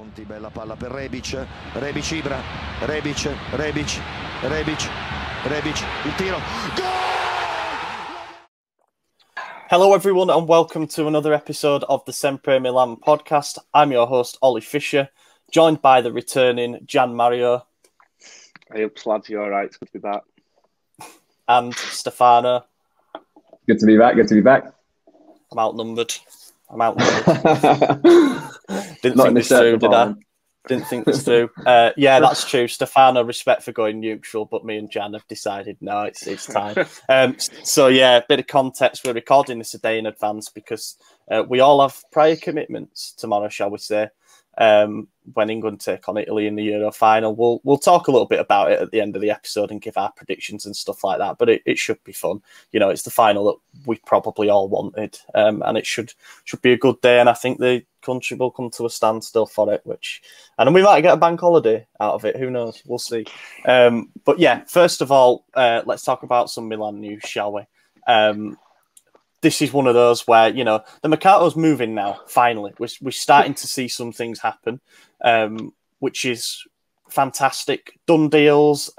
avanti, bella palla per Rebic, Rebic Ibra, Rebic, Rebic, Rebic, Rebic, il tiro, goal! Hello everyone and welcome to another episode of the SempreMilan podcast. I'm your host Ollie Fisher, joined by the returning Gian Mario. Hey up lads, you alright? It's good to be back. And Stefano. Good to be back, good to be back. I'm outnumbered. Not Didn't in think the this through, did I? department. Didn't think this through. Yeah, that's true. Stefano, respect for going neutral, but me and Gian have decided no, it's time. So yeah, a bit of context. We're recording this a day in advance because we all have prior commitments tomorrow, shall we say? When England take on Italy in the Euro final, we'll talk a little bit about it at the end of the episode and give our predictions and stuff like that. But it should be fun. You know, it's the final that we probably all wanted, and it should be a good day. And I think the country will come to a standstill for it. And we might get a bank holiday out of it. Who knows? We'll see. But yeah, first of all, let's talk about some Milan news, shall we? This is one of those where, you know, the Mercato's moving now, finally. We're starting to see some things happen, which is fantastic. Done deals,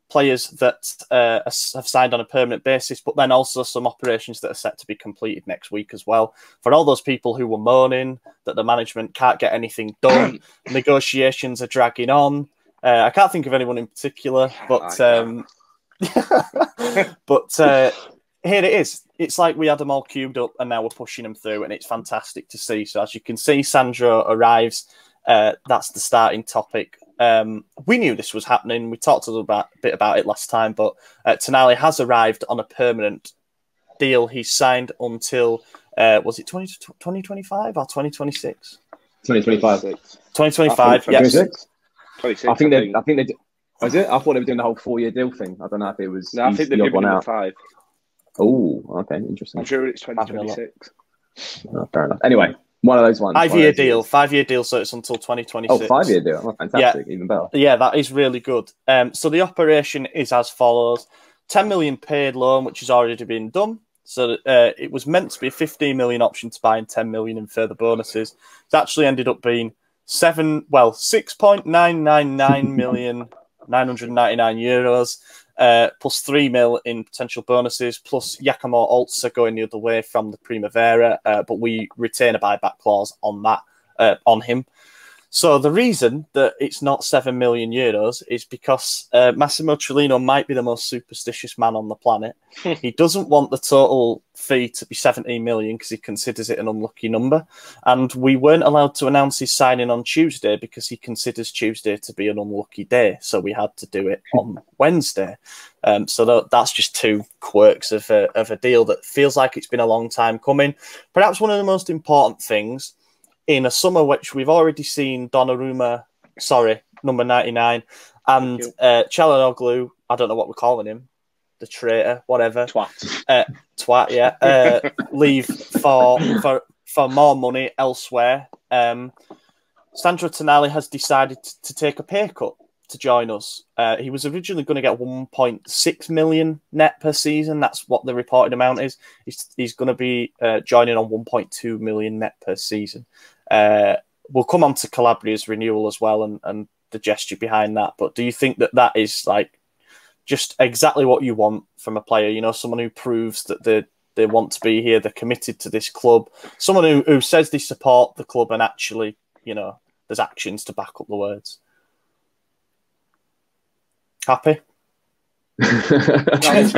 players that have signed on a permanent basis, but then also some operations that are set to be completed next week as well. For all those people who were moaning that the management can't get anything done, negotiations are dragging on. I can't think of anyone in particular, but here it is. It's like we had them all queued up and now we're pushing them through, and it's fantastic to see. So as you can see, Sandro arrives. That's the starting topic. We knew this was happening. We talked a bit about it last time, but Tonali has arrived on a permanent deal. He's signed until, was it 2025 or 2026? 2025. 2025, yes. 26, I think they did. Was it? I thought they were doing the whole 4-year deal thing. I don't know if it was. No, I think they've given him 5. Oh, okay, interesting. I'm sure it's 2026. Oh, fair enough. Anyway, one of those ones. 5-year deal. 5-year deal, so it's until 2026. Oh, 5-year deal. Oh, fantastic. Yeah. Even better. Yeah, that is really good. So the operation is as follows. 10 million paid loan, which has already been done. So it was meant to be a 15 million option to buy and 10 million in further bonuses. It's actually ended up being 6.999 million 999 euros. Plus 3 mil in potential bonuses, plus Giacomo Olza going the other way from the Primavera, but we retain a buyback clause on that, on him. So the reason that it's not 7 million euros is because Massimo Trellino might be the most superstitious man on the planet. He doesn't want the total fee to be 17 million because he considers it an unlucky number. And we weren't allowed to announce his signing on Tuesday because he considers Tuesday to be an unlucky day. So we had to do it on Wednesday. So that's just two quirks of a deal that feels like it's been a long time coming. Perhaps one of the most important things in a summer which we've already seen number 99, and Çalhanoğlu, I don't know what we're calling him, the traitor, whatever. Twat, yeah. Leave for more money elsewhere. Sandro Tonali has decided to take a pay cut to join us. He was originally going to get 1.6 million net per season. That's what the reported amount is. He's going to be joining on 1.2 million net per season. We'll come on to Calabria's renewal as well and the gesture behind that. But do you think that is like just exactly what you want from a player? You know, someone who proves that they want to be here, they're committed to this club, someone who says they support the club and actually, you know, there's actions to back up the words. Happy? Go first.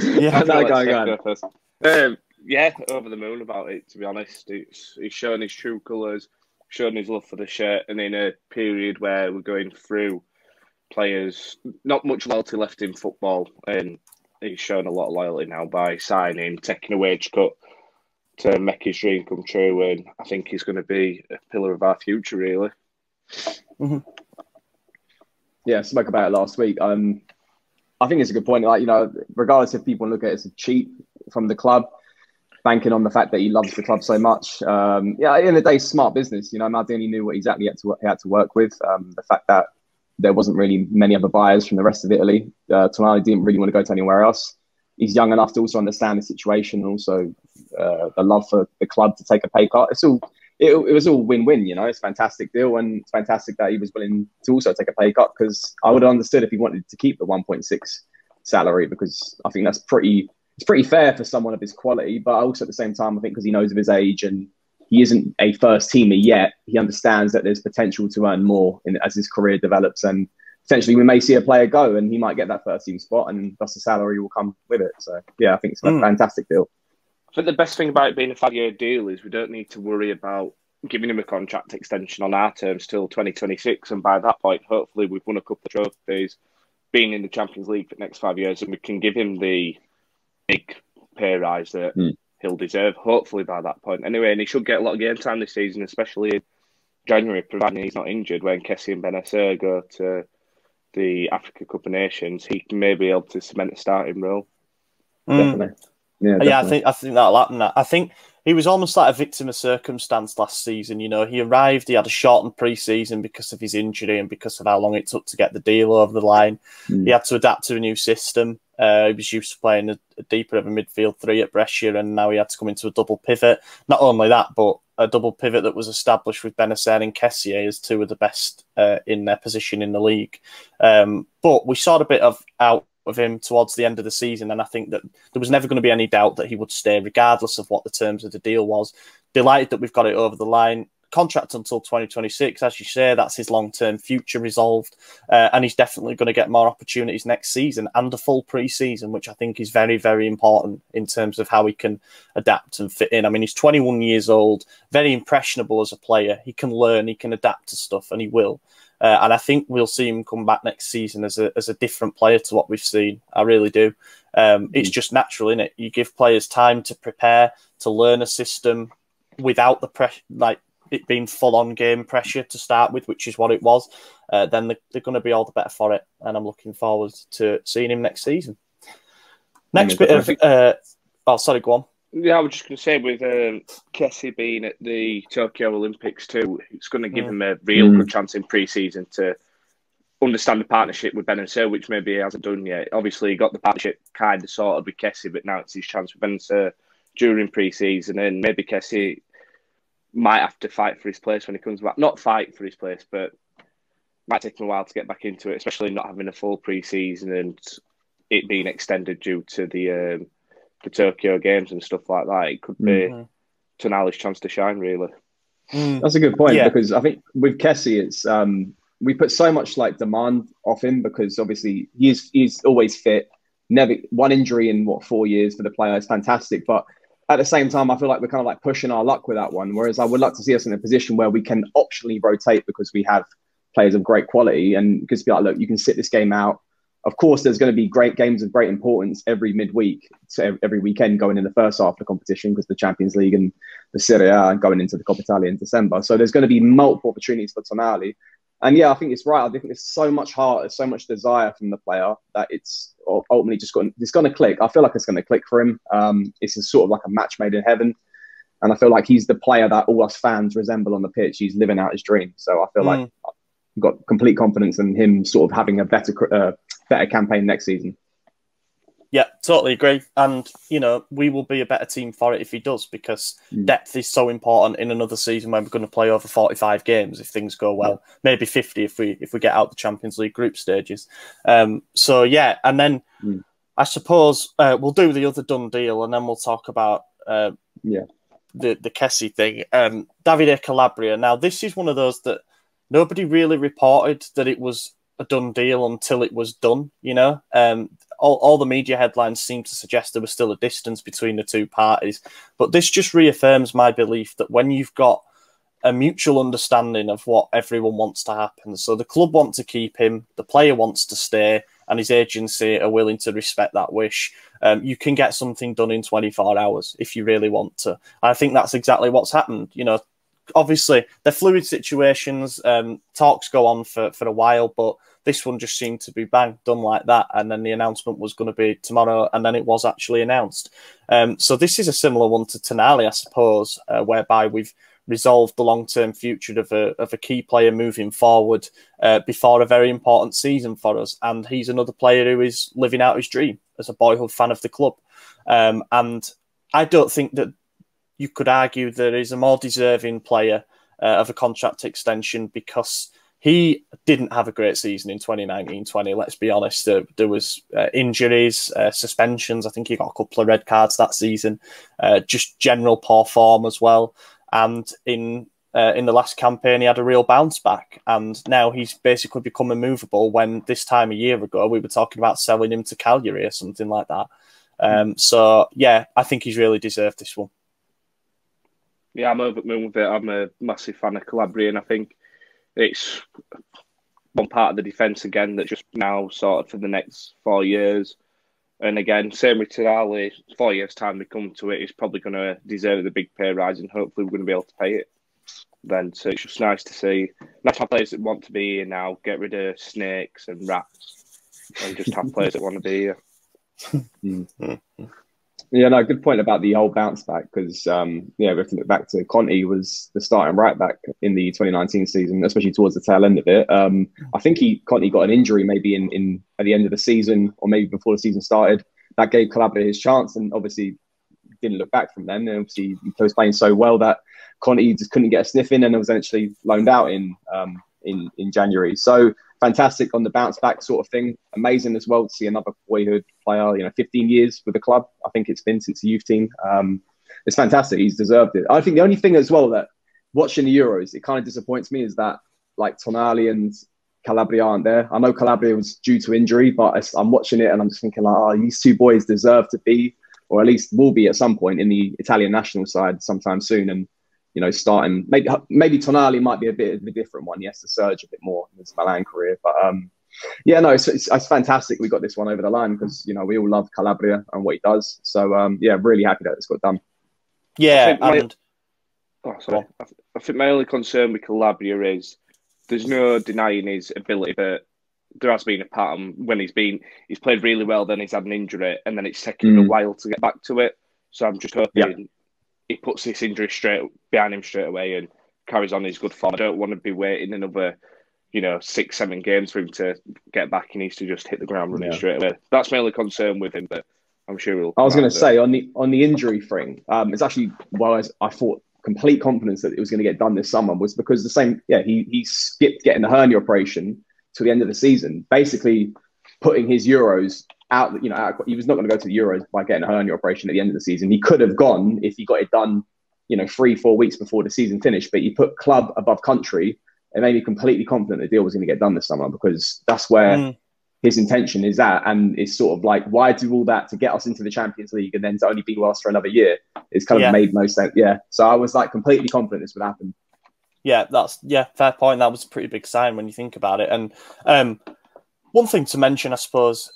Yeah, go first. Yeah, over the moon about it, to be honest. He's shown his true colours, shown his love for the shirt, and in a period where we're going through players, not much loyalty left in football, and he's shown a lot of loyalty now by signing, taking a wage cut to make his dream come true, and I think he's going to be a pillar of our future, really. Mm-hmm. Yeah, spoke about it last week. I think it's a good point. Like, you know, regardless if people look at it as cheap from the club, banking on the fact that he loves the club so much. Yeah, at the end of the day, smart business. You know, Maldini knew what exactly he had to work with. The fact that there wasn't really many other buyers from the rest of Italy. Tonali didn't really want to go to anywhere else. He's young enough to also understand the situation and also the love for the club to take a pay cut. It's all it was all win-win. You know, it's a fantastic deal, and it's fantastic that he was willing to also take a pay cut, because I would have understood if he wanted to keep the 1.6 salary, because I think it's pretty fair for someone of his quality. But also at the same time, I think because he knows of his age and he isn't a first teamer yet, he understands that there's potential to earn more as his career develops, and potentially we may see a player go and he might get that first team spot, and thus the salary will come with it. So yeah, I think it's a fantastic deal. I think the best thing about it being a 5-year deal is we don't need to worry about giving him a contract extension on our terms till 2026. And by that point, hopefully we've won a couple of trophies, been in the Champions League for the next 5 years, and we can give him the big pay rise that he'll deserve, hopefully by that point. Anyway, and he should get a lot of game time this season, especially in January, providing he's not injured. When Kessie and Benacer go to the Africa Cup of Nations, he may be able to cement a starting role. Definitely. Yeah, I think that'll happen. I think he was almost like a victim of circumstance last season. You know, he arrived, he had a shortened pre-season because of his injury and because of how long it took to get the deal over the line. He had to adapt to a new system. He was used to playing a deeper of a midfield three at Brescia, and now he had to come into a double pivot. Not only that, but a double pivot that was established with Benacer and Kessié as two of the best in their position in the league. But we saw a bit out of him towards the end of the season, and I think that there was never going to be any doubt that he would stay regardless of what the terms of the deal was. Delighted that we've got it over the line. Contract until 2026, as you say, that's his long-term future resolved, and he's definitely going to get more opportunities next season and a full pre-season, which I think is very, very important in terms of how he can adapt and fit in. I mean, he's 21 years old, very impressionable as a player. He can learn, he can adapt to stuff, and he will. And I think we'll see him come back next season as a different player to what we've seen. I really do. It's just natural, isn't it? You give players time to prepare, to learn a system without the pressure, like it being full-on game pressure to start with, which is what it was. Then they're going to be all the better for it. And I'm looking forward to seeing him next season. Next bit of... sorry, go on. Yeah, I was just going to say, with Kessie being at the Tokyo Olympics too, it's going to give him a real good chance in pre-season to understand the partnership with Benacer, which maybe he hasn't done yet. Obviously, he got the partnership kind of sorted with Kessie, but now it's his chance with Benacer during pre-season, and maybe Kessie might have to fight for his place when he comes back. Not fight for his place, but might take him a while to get back into it, especially not having a full pre-season and it being extended due to the Tokyo Games and stuff like that. It could be Tonali's chance to shine, really. That's a good point, because I think with Kessie, it's we put so much like demand off him, because obviously he's always fit. Never one injury in 4 years for the player is fantastic, but at the same time, I feel like we're kind of like pushing our luck with that one. Whereas I would like to see us in a position where we can optionally rotate because we have players of great quality, and just be like, look, you can sit this game out. Of course, there's going to be great games of great importance every midweek, so every weekend going in the first half of the competition, because the Champions League and the Serie A and going into the Coppa Italia in December. So there's going to be multiple opportunities for Tonali. And yeah, I think it's right. I think there's so much heart, there's so much desire from the player that it's ultimately just going to click. I feel like it's going to click for him. It's sort of like a match made in heaven. And I feel like he's the player that all us fans resemble on the pitch. He's living out his dream. So I feel like I've got complete confidence in him sort of having a better campaign next season. Yeah, totally agree. And, you know, we will be a better team for it if he does, because depth is so important in another season when we're going to play over 45 games if things go well. Maybe 50 if we get out the Champions League group stages. So, yeah, and then I suppose we'll do the other done deal, and then we'll talk about the Kessie thing. Davide Calabria. Now, this is one of those that nobody really reported that it was a done deal until it was done, you know. All the media headlines seem to suggest there was still a distance between the two parties. But this just reaffirms my belief that when you've got a mutual understanding of what everyone wants to happen, so the club want to keep him, the player wants to stay, and his agency are willing to respect that wish, you can get something done in 24 hours if you really want to. I think that's exactly what's happened. You know, obviously, they're fluid situations. Talks go on for a while, but this one just seemed to be bang, done like that. And then the announcement was going to be tomorrow, and then it was actually announced. So this is a similar one to Tonali, I suppose, whereby we've resolved the long-term future of a key player moving forward before a very important season for us. And he's another player who is living out his dream as a boyhood fan of the club. And I don't think that you could argue there is a more deserving player of a contract extension because he didn't have a great season in 2019-20. Let's be honest. There was injuries, suspensions. I think he got a couple of red cards that season. Just general poor form as well. And in the last campaign, he had a real bounce back. And now he's basically become immovable when this time a year ago, we were talking about selling him to Cagliari or something like that. So, yeah, I think he's really deserved this one. Yeah, I'm over the moon with it. I'm a massive fan of Calabria, and I think it's one part of the defence again that just now sorted for the next 4 years. And again, same with Tonali, 4 years' time we come to it, he's probably going to deserve the big pay rise and hopefully we're going to be able to pay it then. So it's just nice to see national players that want to be here now, get rid of snakes and rats and just have players that want to be here. Yeah, no, good point about the whole bounce back because, we have to look back to Conte was the starting right back in the 2019 season, especially towards the tail end of it. I think Conte got an injury maybe in at the end of the season or maybe before the season started. That gave Calabria his chance and obviously didn't look back from then. And obviously he was playing so well that Conte just couldn't get a sniff in and was eventually loaned out in January. So fantastic on the bounce back sort of thing. Amazing as well to see another boyhood player, 15 years with the club. I think it's been since the youth team. It's fantastic. He's deserved it. I think the only thing as well that watching the Euros, it kind of disappoints me is that like Tonali and Calabria aren't there. I know Calabria was due to injury, but I'm watching it and I'm just thinking like, these two boys deserve to be, or at least will be at some point in the Italian national side sometime soon. And starting maybe Tonali might be a bit of a different one. He has to surge a bit more in his Milan career, but it's fantastic. We got this one over the line because we all love Calabria and what he does. So really happy that it's got done. Yeah, I think my only concern with Calabria is there's no denying his ability, but there has been a pattern when he's played really well, then he's had an injury, and then it's taken him a while to get back to it. So I'm just hoping he puts this injury behind him straight away and carries on his good form. I don't want to be waiting another, 6-7 games for him to get back. He needs to just hit the ground running straight away. That's my only concern with him, but I'm sure he'll. I was going to say on the injury thing, it's actually I thought complete confidence that it was going to get done this summer was because he skipped getting the hernia operation to the end of the season, basically putting his Euros out. He was not going to go to the Euros by getting a hernia operation at the end of the season. He could have gone if he got it done, 3-4 weeks before the season finished. But he put club above country and made me completely confident the deal was going to get done this summer because that's where his intention is at. And it's sort of like, why do all that to get us into the Champions League and then to only be with us for another year? It's kind of made no sense. Yeah. So I was like completely confident this would happen. Yeah, fair point. That was a pretty big sign when you think about it. And one thing to mention, I suppose,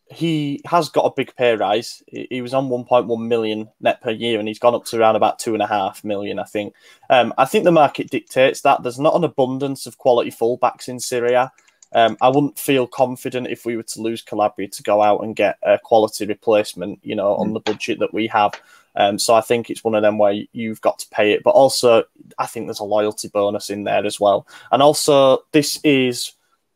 he has got a big pay rise. He was on 1.1 million net per year, and he's gone up to around about 2.5 million, I think. I think the market dictates that. There's not an abundance of quality fullbacks in Serie A. I wouldn't feel confident if we were to lose Calabria to go out and get a quality replacement, on the budget that we have. So I think it's one of them where you've got to pay it. But also, I think there's a loyalty bonus in there as well. And also, this is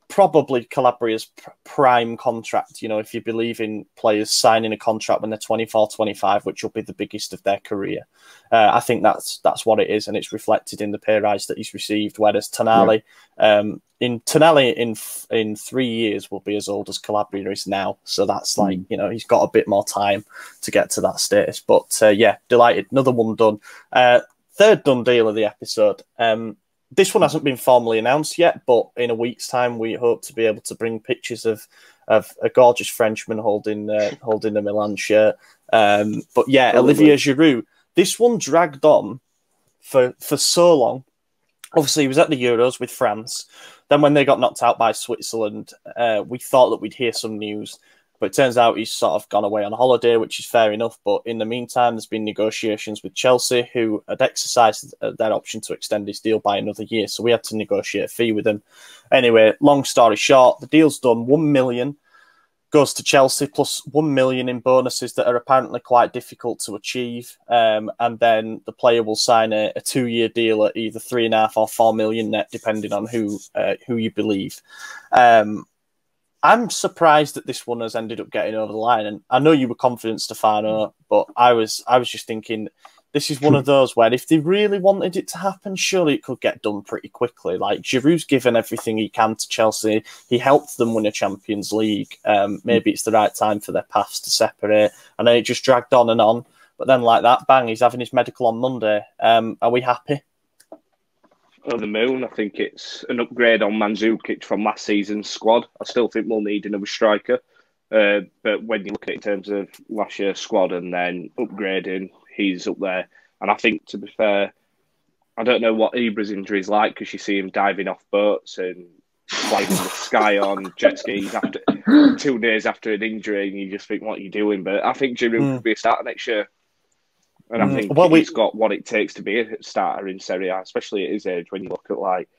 probably Calabria's prime contract. If you believe in players signing a contract when they're 24, 25, which will be the biggest of their career. I think that's what it is, and it's reflected in the pay rise that he's received. Whereas Tonali, in 3 years will be as old as Calabria is now. So that's like, he's got a bit more time to get to that status. But delighted. Another one done. Third done deal of the episode. This one hasn't been formally announced yet, but in a week's time, we hope to be able to bring pictures of a gorgeous Frenchman holding the Milan shirt. Olivier Giroud. This one dragged on for so long. Obviously, he was at the Euros with France. Then when they got knocked out by Switzerland, we thought that we'd hear some news. But it turns out he's sort of gone away on holiday, which is fair enough. But in the meantime, there's been negotiations with Chelsea, who had exercised their option to extend his deal by another year. So we had to negotiate a fee with him. Anyway, long story short, the deal's done. 1 million goes to Chelsea plus 1 million in bonuses that are apparently quite difficult to achieve. And then the player will sign a 2-year deal at either 3.5 or 4 million net, depending on who you believe. I'm surprised that this one has ended up getting over the line. And I know you were confident, Stefano, but I was just thinking this is one of those where if they really wanted it to happen, surely it could get done pretty quickly. Like, Giroud's given everything he can to Chelsea. He helped them win a Champions League. Maybe it's the right time for their paths to separate. And then it just dragged on and on. But then like that, bang, he's having his medical on Monday. Are we happy? Over the moon. I think it's an upgrade on Mandzukic from last season's squad. I still think we'll need another striker. But when you look at it in terms of last year's squad and then upgrading, he's up there. And I think, to be fair, I don't know what Ibra's injury is like, because you see him diving off boats and flying in the sky on jet skis after 2 days after an injury, and you just think, what are you doing? But I think Giroud could be a starter next year. And I think he's got what it takes to be a starter in Serie A, especially at his age, when you look at like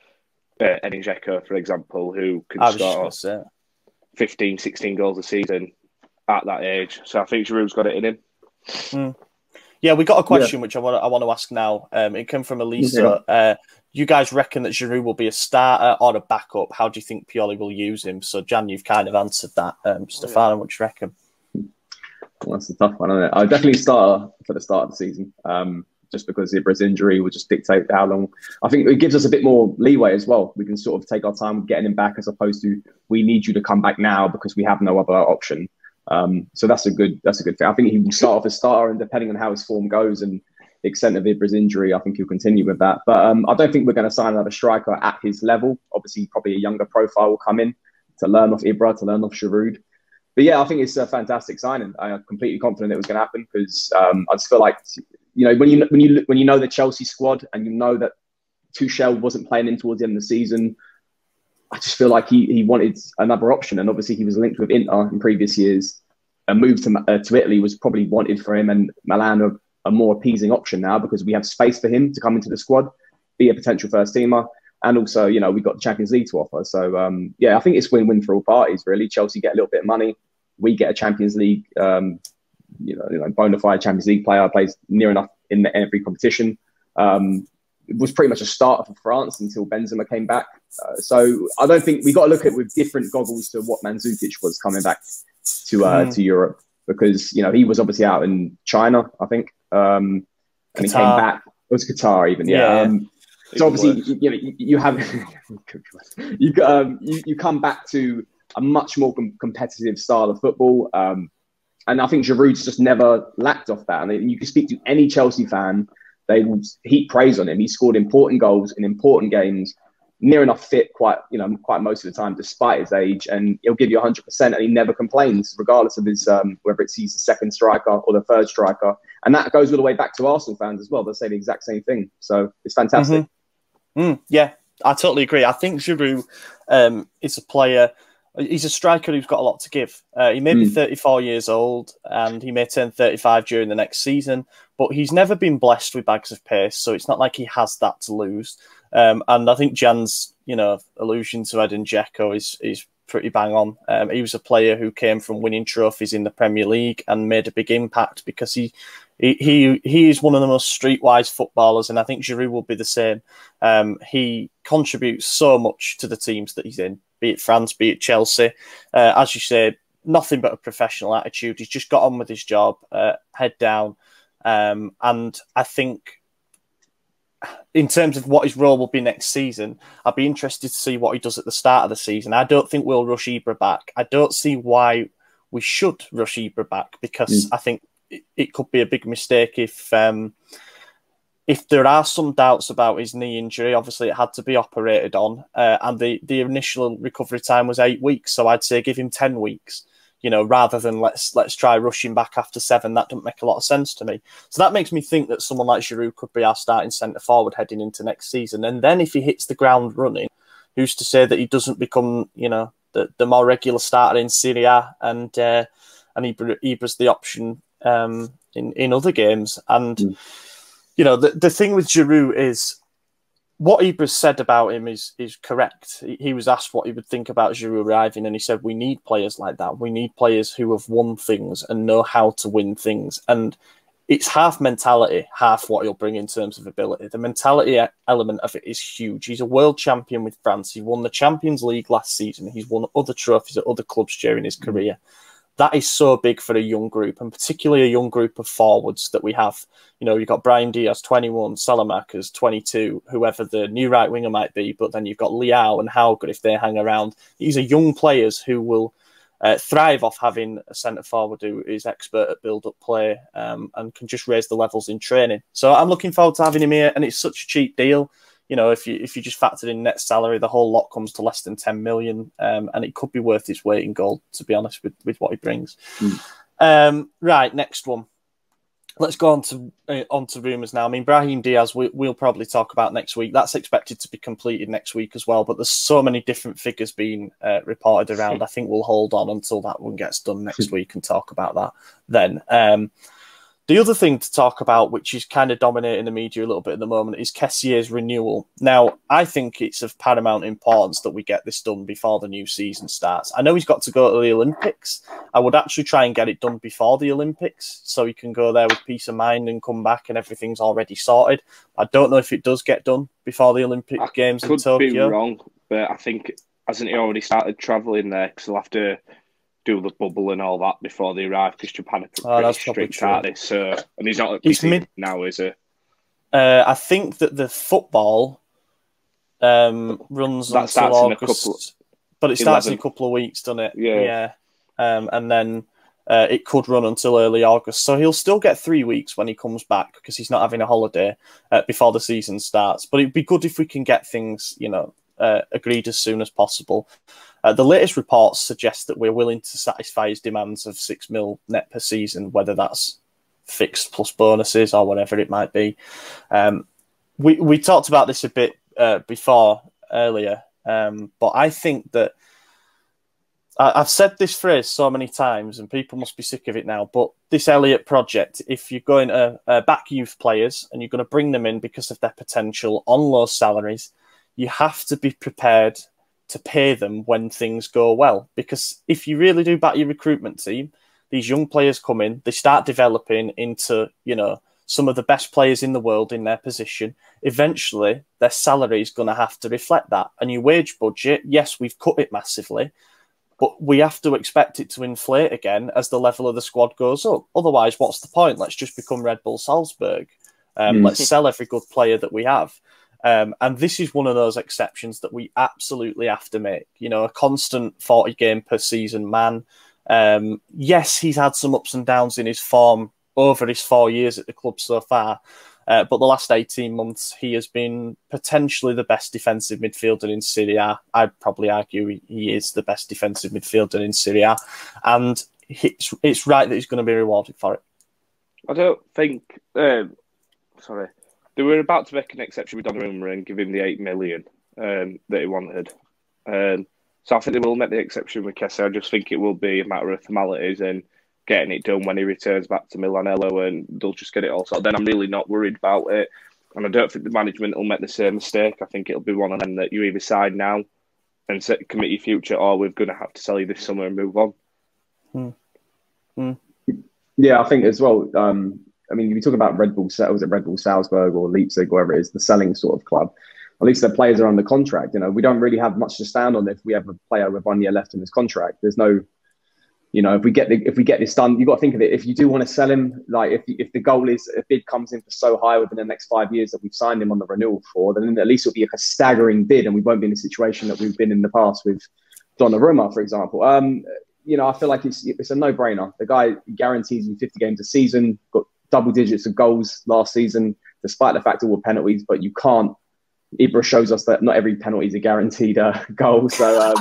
Dzeko, for example, who can score 15, 16 goals a season at that age. So I think Giroud's got it in him. Yeah, we got a question which I want to ask now. It came from Elisa. Yeah. You guys reckon that Giroud will be a starter or a backup? How do you think Pioli will use him? So, Gian, you've kind of answered that. Stefano, what do you reckon? Well, that's a tough one, isn't it? I'll definitely start for the start of the season, just because Ibra's injury will just dictate how long. I think it gives us a bit more leeway as well. We can sort of take our time with getting him back, as opposed to we need you to come back now because we have no other option. So that's a good thing. I think he will start off as starter, and depending on how his form goes and the extent of Ibra's injury, I think he'll continue with that. But I don't think we're going to sign another striker at his level. Obviously, probably a younger profile will come in to learn off Ibra, to learn off Giroud. But yeah, I think it's a fantastic signing. I'm completely confident it was going to happen, because I just feel like, you know, when you know the Chelsea squad and you know that Tuchel wasn't playing in towards the end of the season, I just feel like he wanted another option. And obviously he was linked with Inter in previous years. A move to Italy was probably wanted for him, and Milan are a more appeasing option now, because we have space for him to come into the squad, be a potential first teamer. And also, you know, we've got the Champions League to offer. So, yeah, I think it's win-win for all parties, really. Chelsea get a little bit of money. We get a Champions League, you know, bona fide Champions League player, plays near enough in every competition. It was pretty much a starter for France until Benzema came back. So I don't think we got to look at it with different goggles to what Mandzukic was coming back to Europe, because, you know, he was obviously out in China, I think, and he came back. It was Qatar even, yeah. So obviously, you know, you have you come back to a much more competitive style of football, and I think Giroud's just never lacked off that. And you can speak to any Chelsea fan, they will heap praise on him. He scored important goals in important games, near enough fit, quite most of the time, despite his age, and he'll give you 100%, and he never complains, regardless of his whether he's the second striker or the third striker. And that goes all the way back to Arsenal fans as well. They say the exact same thing. So it's fantastic. Yeah, I totally agree. I think Giroud is a player. He's a striker who's got a lot to give. He may be 34 years old, and he may turn 35 during the next season, but he's never been blessed with bags of pace, so it's not like he has that to lose. And I think Jan's, you know, allusion to Edin Dzeko is pretty bang on. He was a player who came from winning trophies in the Premier League and made a big impact, because he is one of the most streetwise footballers, and I think Giroud will be the same. He contributes so much to the teams that he's in, be it France, be it Chelsea. As you say, nothing but a professional attitude. He's just got on with his job, head down. And I think in terms of what his role will be next season, I'd be interested to see what he does at the start of the season. I don't think we'll rush Ibra back. I don't see why we should rush Ibra back, because I think it could be a big mistake if there are some doubts about his knee injury. Obviously, it had to be operated on, and the initial recovery time was 8 weeks. So I'd say give him 10 weeks, you know, rather than let's try rushing back after 7. That doesn't make a lot of sense to me. So that makes me think that someone like Giroud could be our starting centre forward heading into next season. And then if he hits the ground running, who's to say that he doesn't become, you know, the more regular starter in Serie A, and Ibra's the option in other games. And you know, the thing with Giroud is what Ibra said about him is correct. He was asked what he would think about Giroud arriving, and he said, we need players like that. We need players who have won things and know how to win things. And it's half mentality, half what he'll bring in terms of ability. The mentality element of it is huge. He's a world champion with France. He won the Champions League last season. He's won other trophies at other clubs during his career. that is so big for a young group, and particularly a young group of forwards that we have. You know, you've got Brahim Diaz, 21, Salamanca's 22, whoever the new right winger might be, but then you've got Leao and Hauger if they hang around. These are young players who will thrive off having a centre forward who is expert at build-up play and can just raise the levels in training. So I'm looking forward to having him here, and it's such a cheap deal. You know, if you just factor in net salary, the whole lot comes to less than 10 million, and it could be worth its weight in gold, to be honest, with what he brings. Right, next one. Let's go on to rumours now. I mean, Brahim Diaz, we'll probably talk about next week. That's expected to be completed next week as well, but there's so many different figures being reported around. I think we'll hold on until that one gets done next week and talk about that then. The other thing to talk about, which is kind of dominating the media a little bit at the moment, is Kessier's renewal. Now, I think it's of paramount importance that we get this done before the new season starts. I know he's got to go to the Olympics. I would actually try and get it done before the Olympics so he can go there with peace of mind and come back and everything's already sorted. I don't know if it does get done before the Olympic Games in Tokyo. I could be wrong, but I think, hasn't he already started travelling there? Because he'll have to do the bubble and all that before they arrive, because Japan are pretty strict at this. So, and he's not at PC now, is he? I think that the football runs until August, but it starts in a couple of weeks, doesn't it? Yeah. And then it could run until early August. So he'll still get 3 weeks when he comes back because he's not having a holiday before the season starts. But it'd be good if we can get things, agreed as soon as possible. The latest reports suggest that we're willing to satisfy his demands of 6 mil net per season, whether that's fixed plus bonuses or whatever it might be. We talked about this a bit before earlier, but I think that I've said this phrase so many times and people must be sick of it now, but this Elliott project, if you're going to back youth players and you're going to bring them in because of their potential on low salaries, you have to be prepared to pay them when things go well. Because if you really do back your recruitment team, these young players come in, they start developing into, some of the best players in the world in their position. Eventually, their salary is going to have to reflect that. And your wage budget, yes, we've cut it massively, but we have to expect it to inflate again as the level of the squad goes up. Otherwise, what's the point? Let's just become Red Bull Salzburg. Let's sell every good player that we have. And this is one of those exceptions that we absolutely have to make. A constant 40 game per season man. Yes, he's had some ups and downs in his form over his 4 years at the club so far. But the last 18 months, he has been potentially the best defensive midfielder in Serie A. I'd probably argue he is the best defensive midfielder in Serie A. And it's right that he's going to be rewarded for it. I don't think... They were about to make an exception with Donnarumma and give him the 8 million that he wanted. So I think they will make the exception with Kessié. I just think it will be a matter of formalities and getting it done when he returns back to Milanello, and they'll just get it all sorted. Then I'm really not worried about it. And I don't think the management will make the same mistake. I think it'll be one of them that you either sign now and commit your future, or we're going to have to sell you this summer and move on. Yeah, I think as well... you talk about Red Bull Salzburg or Leipzig, wherever it is, the selling sort of club. At least the players are under contract. We don't really have much to stand on if we have a player with 1 year left in his contract. There's no, if we get this done, you've got to think of it. If you do want to sell him, like if the goal is a bid comes in for so high within the next 5 years that we've signed him on the renewal for, then at least it'll be a staggering bid, and we won't be in a situation that we've been in the past with Donnarumma, for example. I feel like it's a no-brainer. The guy guarantees you 50 games a season, got double digits of goals last season, despite the fact all were penalties, but you can't. Ibra shows us that not every penalty is a guaranteed goal. So,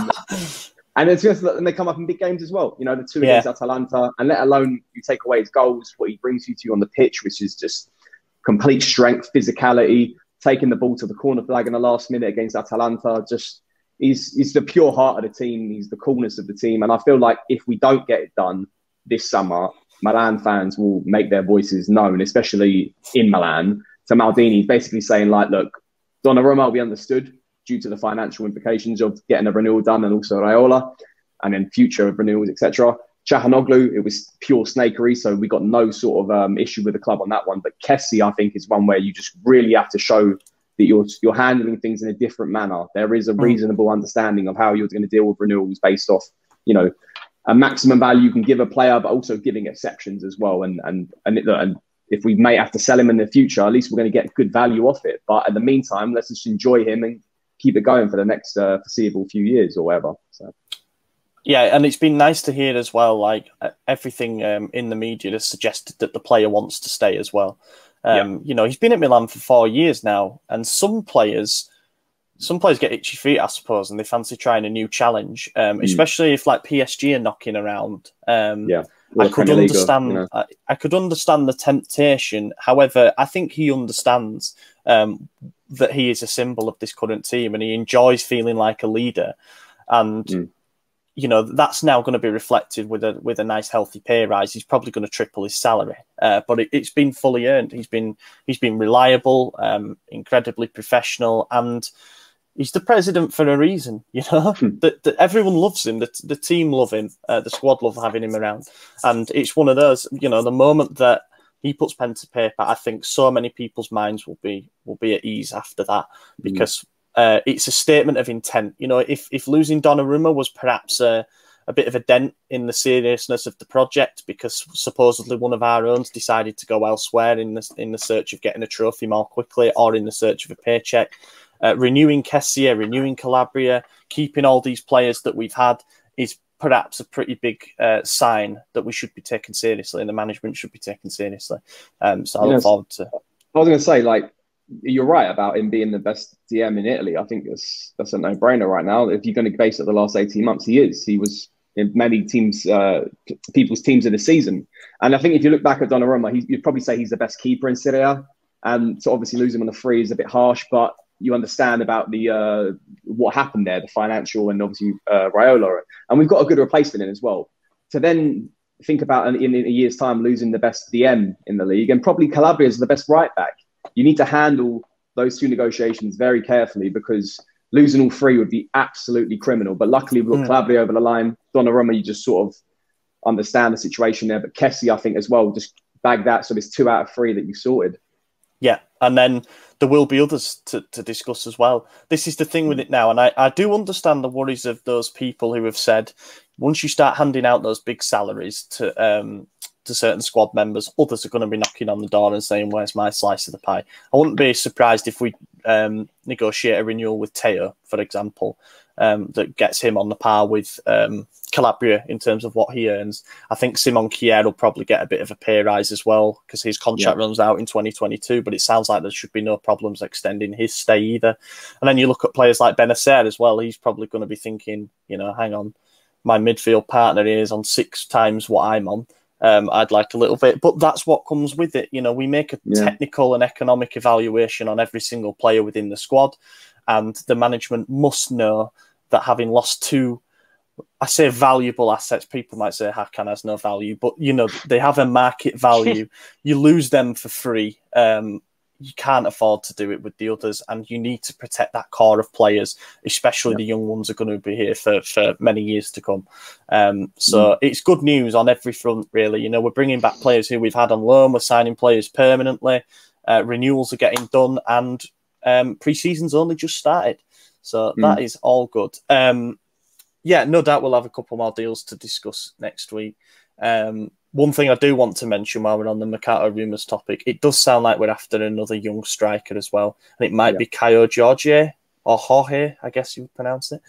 and it's just and they come up in big games as well. The two against Atalanta, and let alone you take away his goals, what he brings you to on the pitch, which is just complete strength, physicality, taking the ball to the corner flag in the last minute against Atalanta. Just he's the pure heart of the team. He's the coolness of the team, and I feel like if we don't get it done this summer, Milan fans will make their voices known, especially in Milan. So Maldini's basically saying, like, look, Donnarumma will be understood due to the financial implications of getting a renewal done, and also Raiola, and then future renewals, etc. Çalhanoğlu, it was pure snakery, so we got no sort of issue with the club on that one. But Kessié, I think, is one where you just really have to show that you're handling things in a different manner. There is a reasonable understanding of how you're going to deal with renewals based off, a maximum value you can give a player, but also giving exceptions as well. And if we may have to sell him in the future, at least we're going to get good value off it. But in the meantime, let's just enjoy him and keep it going for the next foreseeable few years or whatever. So. Yeah, and it's been nice to hear as well, like everything in the media has suggested that the player wants to stay as well. You know, he's been at Milan for 4 years now, and some players get itchy feet, I suppose, and they fancy trying a new challenge, especially if like PSG are knocking around. I could understand. I could understand the temptation. However, I think he understands that he is a symbol of this current team, and he enjoys feeling like a leader. And you know, that's now going to be reflected with a nice healthy pay rise. He's probably going to triple his salary, but it's been fully earned. He's been reliable, incredibly professional, and he's the president for a reason. You know, that everyone loves him. The team love him. The squad love having him around, and it's one of those. You know, the moment that he puts pen to paper, I think so many people's minds will be at ease after that, because it's a statement of intent. You know, if losing Donnarumma was perhaps a bit of a dent in the seriousness of the project, because supposedly one of our own decided to go elsewhere in the search of getting a trophy more quickly, or in the search of a paycheck, renewing Kessie, renewing Calabria, keeping all these players that we've had is perhaps a pretty big sign that we should be taken seriously, and the management should be taken seriously. So I look forward to. I was going to say, like, you're right about him being the best DM in Italy. I think that's a no-brainer right now. If you're going to base it the last 18 months, he is. He was in many teams, people's teams of the season. And I think if you look back at Donnarumma, you'd probably say he's the best keeper in Serie A. And so obviously losing him on the free is a bit harsh, but you understand about the what happened there, the financial, and obviously Raiola. And we've got a good replacement in as well. To then think about in a year's time losing the best DM in the league, and probably Calabria is the best right back. You need to handle those two negotiations very carefully, because losing all three would be absolutely criminal. But luckily, we've got Calabria over the line. Donnarumma, you just sort of understand the situation there. But Kessie, I think, as well, just bag that. So there's 2 out of 3 that you sorted. Yeah, and then there will be others to discuss as well. This is the thing with it now, and I do understand the worries of those people who have said, once you start handing out those big salaries to certain squad members, others are going to be knocking on the door and saying, where's my slice of the pie? I wouldn't be surprised if we negotiate a renewal with Teo, for example, that gets him on the par with Calabria in terms of what he earns. I think Simon Kjær will probably get a bit of a pay rise as well, because his contract runs out in 2022, but it sounds like there should be no problems extending his stay either. And then you look at players like Benacer as well. He's probably going to be thinking, you know, hang on, my midfield partner is on 6 times what I'm on. I'd like a little bit, but that's what comes with it. You know, we make a technical and economic evaluation on every single player within the squad, and the management must know that having lost 2, I say valuable assets, people might say Hakan has no value, but you know, they have a market value. You lose them for free. You can't afford to do it with the others, and you need to protect that core of players, especially the young ones are going to be here for many years to come. So it's good news on every front, really. You know, we're bringing back players who we've had on loan, we're signing players permanently, renewals are getting done, and pre-season's only just started. So that is all good. Yeah, no doubt we'll have a couple more deals to discuss next week. One thing I do want to mention while we're on the Mercato rumours topic, it does sound like we're after another young striker as well. And it might be Caio Jorge, or Jorge, I guess you would pronounce it,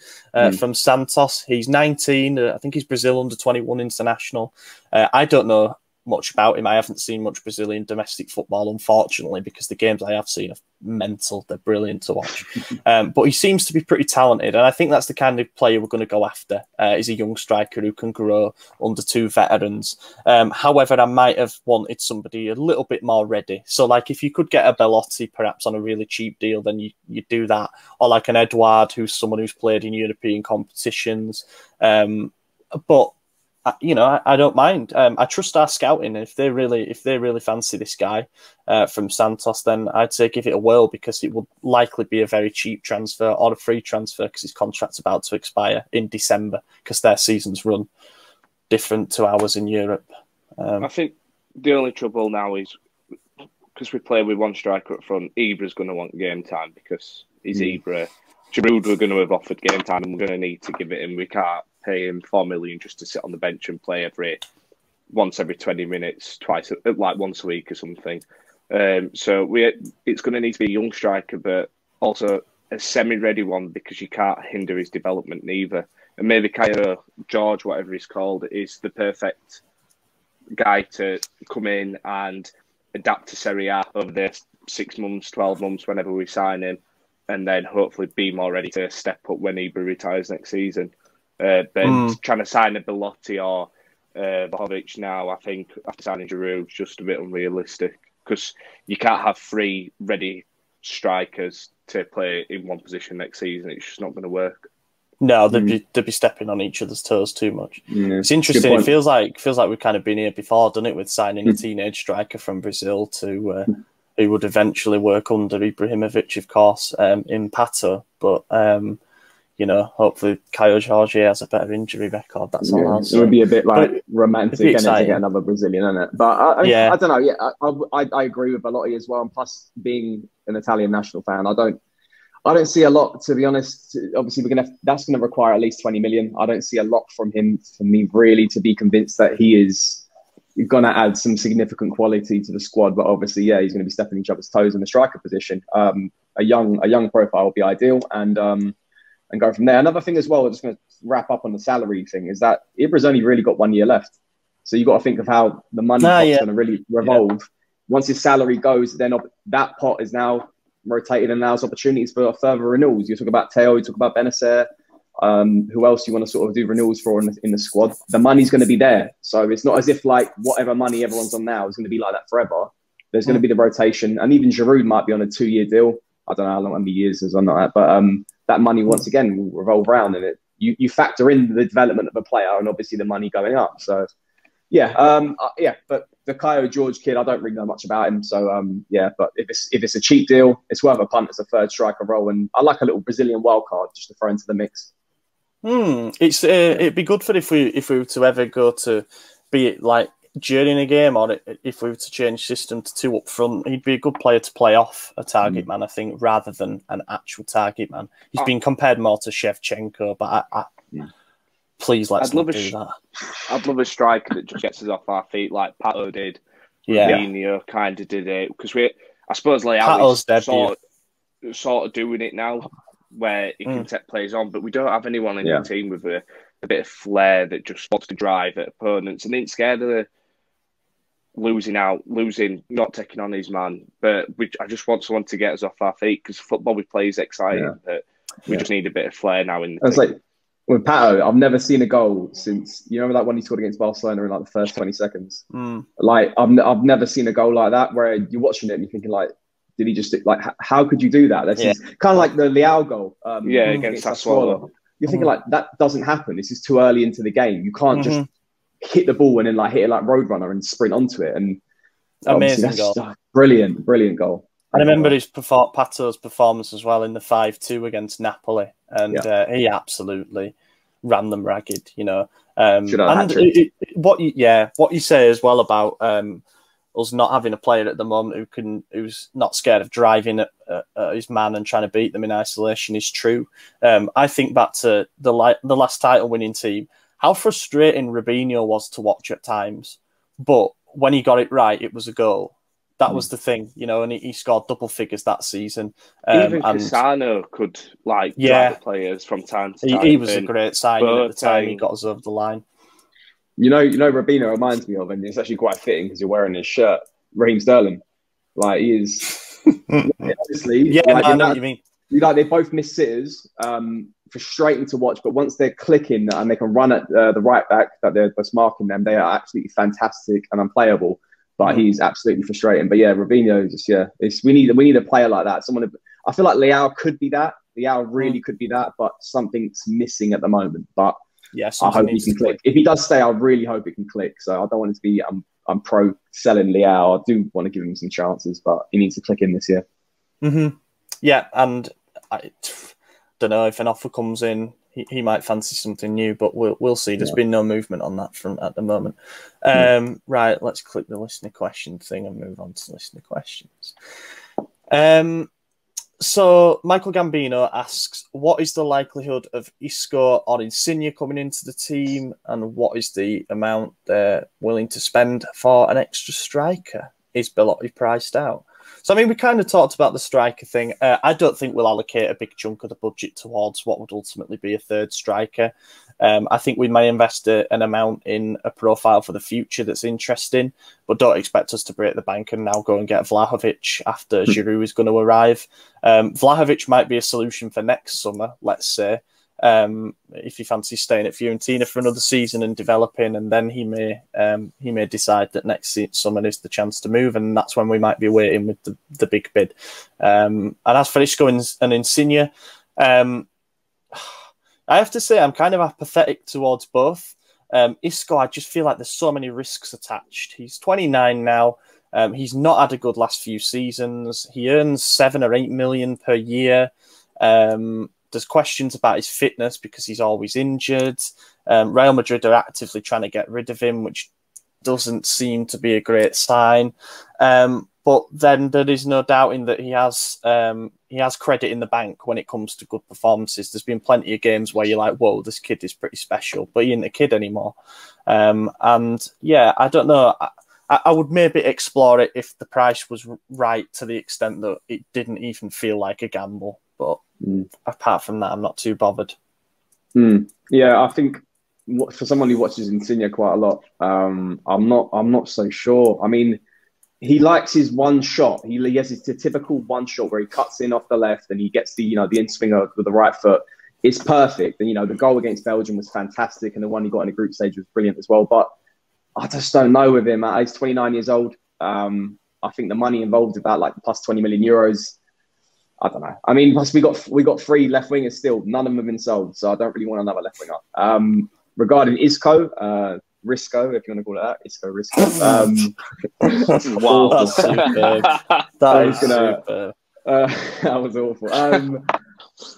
from Santos. He's 19. I think he's Brazil under-21 international. I don't know much about him. I haven't seen much Brazilian domestic football, unfortunately, because the games I have seen are mental. They're brilliant to watch. But he seems to be pretty talented, and I think that's the kind of player we're going to go after, is a young striker who can grow under 2 veterans. However, I might have wanted somebody a little bit more ready. So, like, if you could get a Belotti perhaps on a really cheap deal, then you do that. Or like an Edouard, who's someone who's played in European competitions. But you know, I don't mind. I trust our scouting. If they really fancy this guy from Santos, then I'd say give it a whirl, because it would likely be a very cheap transfer or a free transfer, because his contract's about to expire in December, because their seasons run different to ours in Europe. I think the only trouble now is because we play with 1 striker up front, Ibra's going to want game time, because he's Ibra. Giroud, we're going to have offered game time, and we're going to need to give it him. We can't pay him 4 million just to sit on the bench and play once every 20 minutes, once a week or something. So it's going to need to be a young striker, but also a semi-ready one, because you can't hinder his development neither. And maybe Caio George, whatever he's called, is the perfect guy to come in and adapt to Serie A over the 6 months, 12 months, whenever we sign him, and then hopefully be more ready to step up when Ibra retires next season. But trying to sign a Belotti or Vlahovic now, I think, after signing Giroud, is just a bit unrealistic, because you can't have 3 ready strikers to play in one position next season. It's just not going to work. No, they'd be stepping on each other's toes too much. Yeah, it's interesting. It feels like we've kind of been here before, done it, with signing a teenage striker from Brazil to who would eventually work under Ibrahimovic, of course, in Pato. But hopefully Caio Jorge has a better injury record. That's all I'll say. It would be a bit romantic to get another Brazilian, isn't it? But I don't know. Yeah, I agree with Belotti as well. And plus, being an Italian national fan, I don't see a lot, to be honest. Obviously, that's gonna require at least 20 million. I don't see a lot from him for me really to be convinced that he is gonna add some significant quality to the squad. But obviously, yeah, he's gonna be stepping each other's toes in the striker position. A young profile would be ideal, and go from there. Another thing as well, I'm just gonna wrap up on the salary thing, is that Ibra's only really got 1 year left. So you got to think of how the money pot's gonna really revolve. Yeah. Once his salary goes, then that pot is now rotated and allows opportunities for further renewals. You talk about Teo, you talk about Benacer, who else you want to sort of do renewals for in the squad. The money's going to be there. So it's not as if like whatever money everyone's on now is going to be like that forever. There's going to be the rotation. And even Giroud might be on a 2-year deal. I don't know how many years is on that. But that money, once again, will revolve around in it. You factor in the development of a player and obviously the money going up. So, but the Caio George kid, I don't really know much about him. So, but if it's a cheap deal, it's worth a punt as a third striker role. And I like a little Brazilian wild card just to throw into the mix. It'd be good for if we were to ever go to, be it like during a game or if we were to change system to 2 up front, he'd be a good player to play off a target man, I think, rather than an actual target man. He's been compared more to Shevchenko, but please let's not do that. I'd love a striker that just gets us off our feet like Pato did. Mourinho kind of did it, because I suppose Leao is sort of doing it now, where he can set players on, but we don't have anyone in the team with a bit of flair that just wants to drive at opponents and ain't scared of losing, not taking on his man. But I just want someone to get us off our feet, because football we play is exciting, but we just need a bit of flair now in the team. Like with Pato, I've never seen a goal since, you remember that one he scored against Barcelona in like the first 20 seconds? Like I've never seen a goal like that, where you're watching it and you're thinking like, did he just, like, how could you do that? That's kind of like the Leao goal. Against Sassuolo. You're thinking like, that doesn't happen. This is too early into the game. You can't just hit the ball and then like hit it like Roadrunner and sprint onto it. And amazing goal. Brilliant goal. I remember Pato's performance as well in the 5-2 against Napoli, and he absolutely ran them ragged. What you say as well about us not having a player at the moment who's not scared of driving at his man and trying to beat them in isolation is true. I think back to the last title-winning team, how frustrating Robinho was to watch at times, but when he got it right, it was a goal. That was the thing, and he scored double figures that season. Even Cassano could drive the players from time to time. He was a great signing at the time. He got us over the line. Robinho reminds me of, and it's actually quite fitting because you're wearing his shirt, Raheem Sterling. Like, he is, obviously. I know what you mean. They both miss sitters, frustrating to watch, but once they're clicking and they can run at the right back that they're just marking them, they are absolutely fantastic and unplayable. But he's absolutely frustrating. But Robinho just we need a player like that. I feel like Leao could be that. Leao really could be that, but something's missing at the moment. But I hope he can click. If he does stay, I really hope it can click. So I don't want it to be I'm pro selling Leao. I do want to give him some chances, but he needs to click in this year. Yeah, and I don't know if an offer comes in. He might fancy something new, but we'll see. There's been no movement on that front at the moment. Right, let's click the listener question thing and move on to listener questions. So Michael Gambino asks, what is the likelihood of Isco or Insigne coming into the team, and what is the amount they're willing to spend for an extra striker? Is Belotti priced out? So, I mean, we kind of talked about the striker thing. I don't think we'll allocate a big chunk of the budget towards what would ultimately be a third striker. I think we may invest an amount in a profile for the future that's interesting, but don't expect us to break the bank and now go and get Vlahovic after Giroud is going to arrive. Vlahovic might be a solution for next summer, let's say, if he fancies staying at Fiorentina for another season and developing, and then he may decide that next summer is the chance to move, and that's when we might be waiting with the big bid. And as for Isco and Insigne, I have to say I'm kind of apathetic towards both. Isco, I just feel like there's so many risks attached. He's 29 now. He's not had a good last few seasons. He earns 7 or 8 million per year. There's questions about his fitness because he's always injured. Real Madrid are actively trying to get rid of him, which doesn't seem to be a great sign. But then there is no doubting that he has credit in the bank when it comes to good performances. There's been plenty of games where you're like, whoa, this kid is pretty special, but he ain't a kid anymore. And yeah, I don't know. I would maybe explore it if the price was right to the extent that it didn't even feel like a gamble. But apart from that, I'm not too bothered. Yeah, I think for someone who watches Insigne quite a lot, I'm not so sure. I mean, he likes his one shot. He has his typical one shot where he cuts in off the left and he gets the in swinger with the right foot. It's perfect. And the goal against Belgium was fantastic, and the one he got in the group stage was brilliant as well. But I just don't know with him. He's 29 years old. I think the money involved about like plus 20 million euros. I don't know. I mean, plus we got 3 left wingers still. None of them have been sold, so I don't really want another left winger. Regarding Isco, Risco, if you want to call it that, Isco Risco. Wow, that's superb. That was awful.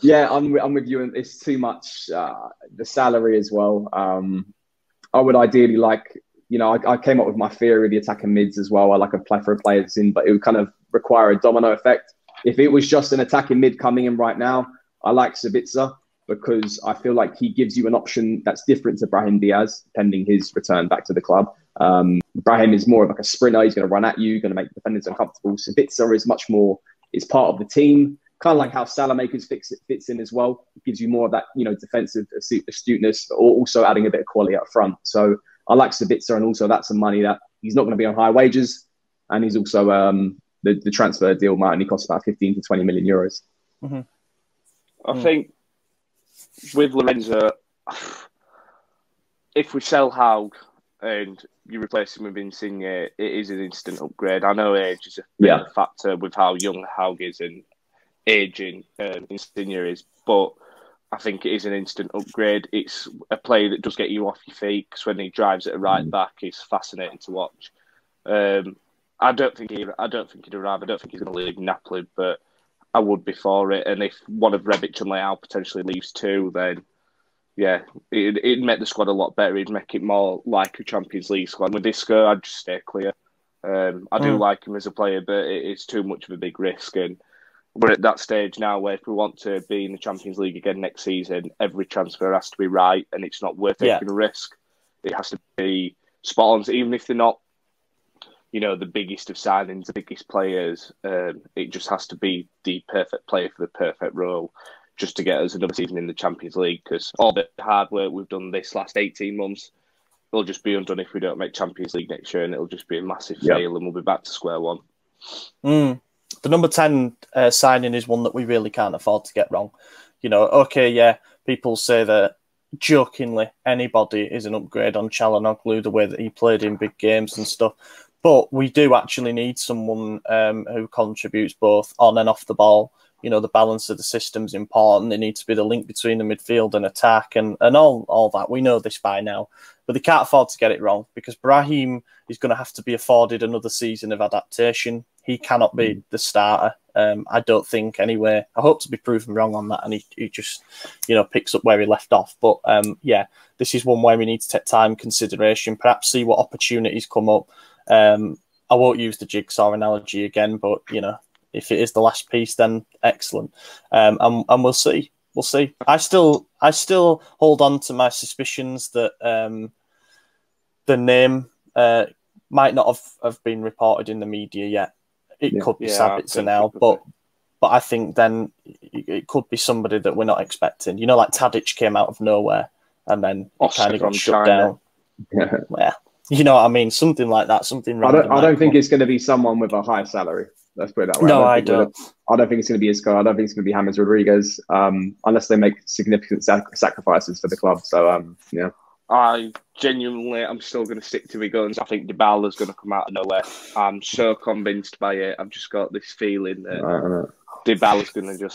Yeah, I'm with you. It's too much. The salary as well. I would ideally like. I came up with my theory of the attacking mids as well. I like a plethora of players in, but it would kind of require a domino effect. If it was just an attacking mid coming in right now, I like Sabitzer because I feel like he gives you an option that's different to Brahim Diaz, pending his return back to the club. Brahim is more of like a sprinter. He's going to run at you, going to make the defenders uncomfortable. Sabitzer is much more, is part of the team, kind of like how Salamakers fits in as well. It gives you more of that, defensive astuteness, but also adding a bit of quality up front. So I like Sabitzer, and also that's some money that he's not going to be on high wages, and he's also the transfer deal might only cost about 15 to 20 million euros. Mm-hmm. I think with Lorenzo, if we sell Haug and you replace him with Insigne, it is an instant upgrade. I know age is a big factor with how young Haug is and aging Insigne is, but I think it is an instant upgrade. It's a player that does get you off your feet, because when he drives at a right back, it's fascinating to watch. I don't think he'd arrive. I don't think he's going to leave Napoli, but I would be for it. And if one of Rebic and Leao potentially leaves too, then yeah, it'd make the squad a lot better. It'd make it more like a Champions League squad. With Isco, I'd just stay clear. I do like him as a player, but it's too much of a big risk. And we're at that stage now where if we want to be in the Champions League again next season, every transfer has to be right, and it's not worth taking a risk. It has to be spot on, even if they're not, the biggest of signings, the biggest players. It just has to be the perfect player for the perfect role, just to get us another season in the Champions League. Because all the hard work we've done this last 18 months, it'll just be undone if we don't make Champions League next year, and it'll just be a massive fail, and we'll be back to square one. The number 10 signing is one that we really can't afford to get wrong. People say that jokingly anybody is an upgrade on Çalhanoğlu, the way that he played in big games and stuff. But we do actually need someone who contributes both on and off the ball. The balance of the system's important. There needs to be the link between the midfield and attack and all that. We know this by now. But they can't afford to get it wrong, because Brahim is going to have to be afforded another season of adaptation. He cannot be the starter. I don't think, anyway. I hope to be proven wrong on that, and he just, picks up where he left off. But, this is one where we need to take time, consideration, perhaps see what opportunities come up. I won't use the jigsaw analogy again, but, if it is the last piece, then excellent. And we'll see. We'll see. I still hold on to my suspicions that the name might not have been reported in the media yet. It could be Sabitzer now, but I think then it could be somebody that we're not expecting. You know, like Tadic came out of nowhere and then kind of got shut down. Yeah, you know what I mean? Something like that. Something random. I don't think it's going to be someone with a high salary. Let's put it that way. No, I don't. I don't think it's going to be Isco. I don't think it's going to be James Rodriguez, unless they make significant sacrifices for the club. So, yeah. I'm still going to stick to my guns. I think Dybala's going to come out of nowhere. I'm so convinced by it. I've just got this feeling that Dybala's going to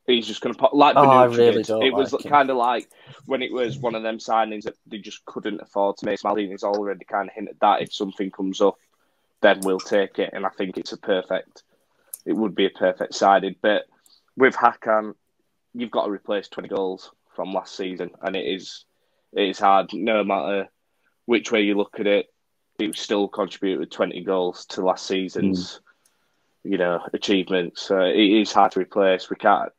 he's just going to pop like Bonucci I really did. don't. It was like kind of like when it was one of them signings that they just couldn't afford to make. Maldini's already kind of hinted that if something comes up, then we'll take it. And I think it would be a perfect signing. But with Hakan, you've got to replace 20 goals from last season, and it is hard. No matter which way you look at it, it still contributed 20 goals to last season's, achievements. So it is hard to replace. We can't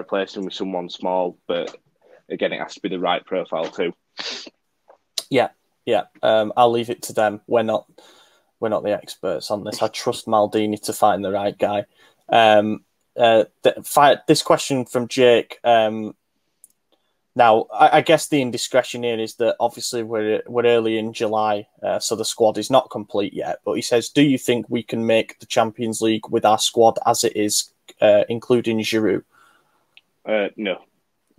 replace him with someone small, but again, it has to be the right profile too. Yeah. I'll leave it to them. We're not the experts on this. I trust Maldini to find the right guy. This question from Jake. Now, I guess the indiscretion here is that obviously we're early in July, so the squad is not complete yet. But he says, do you think we can make the Champions League with our squad as it is, including Giroud? No.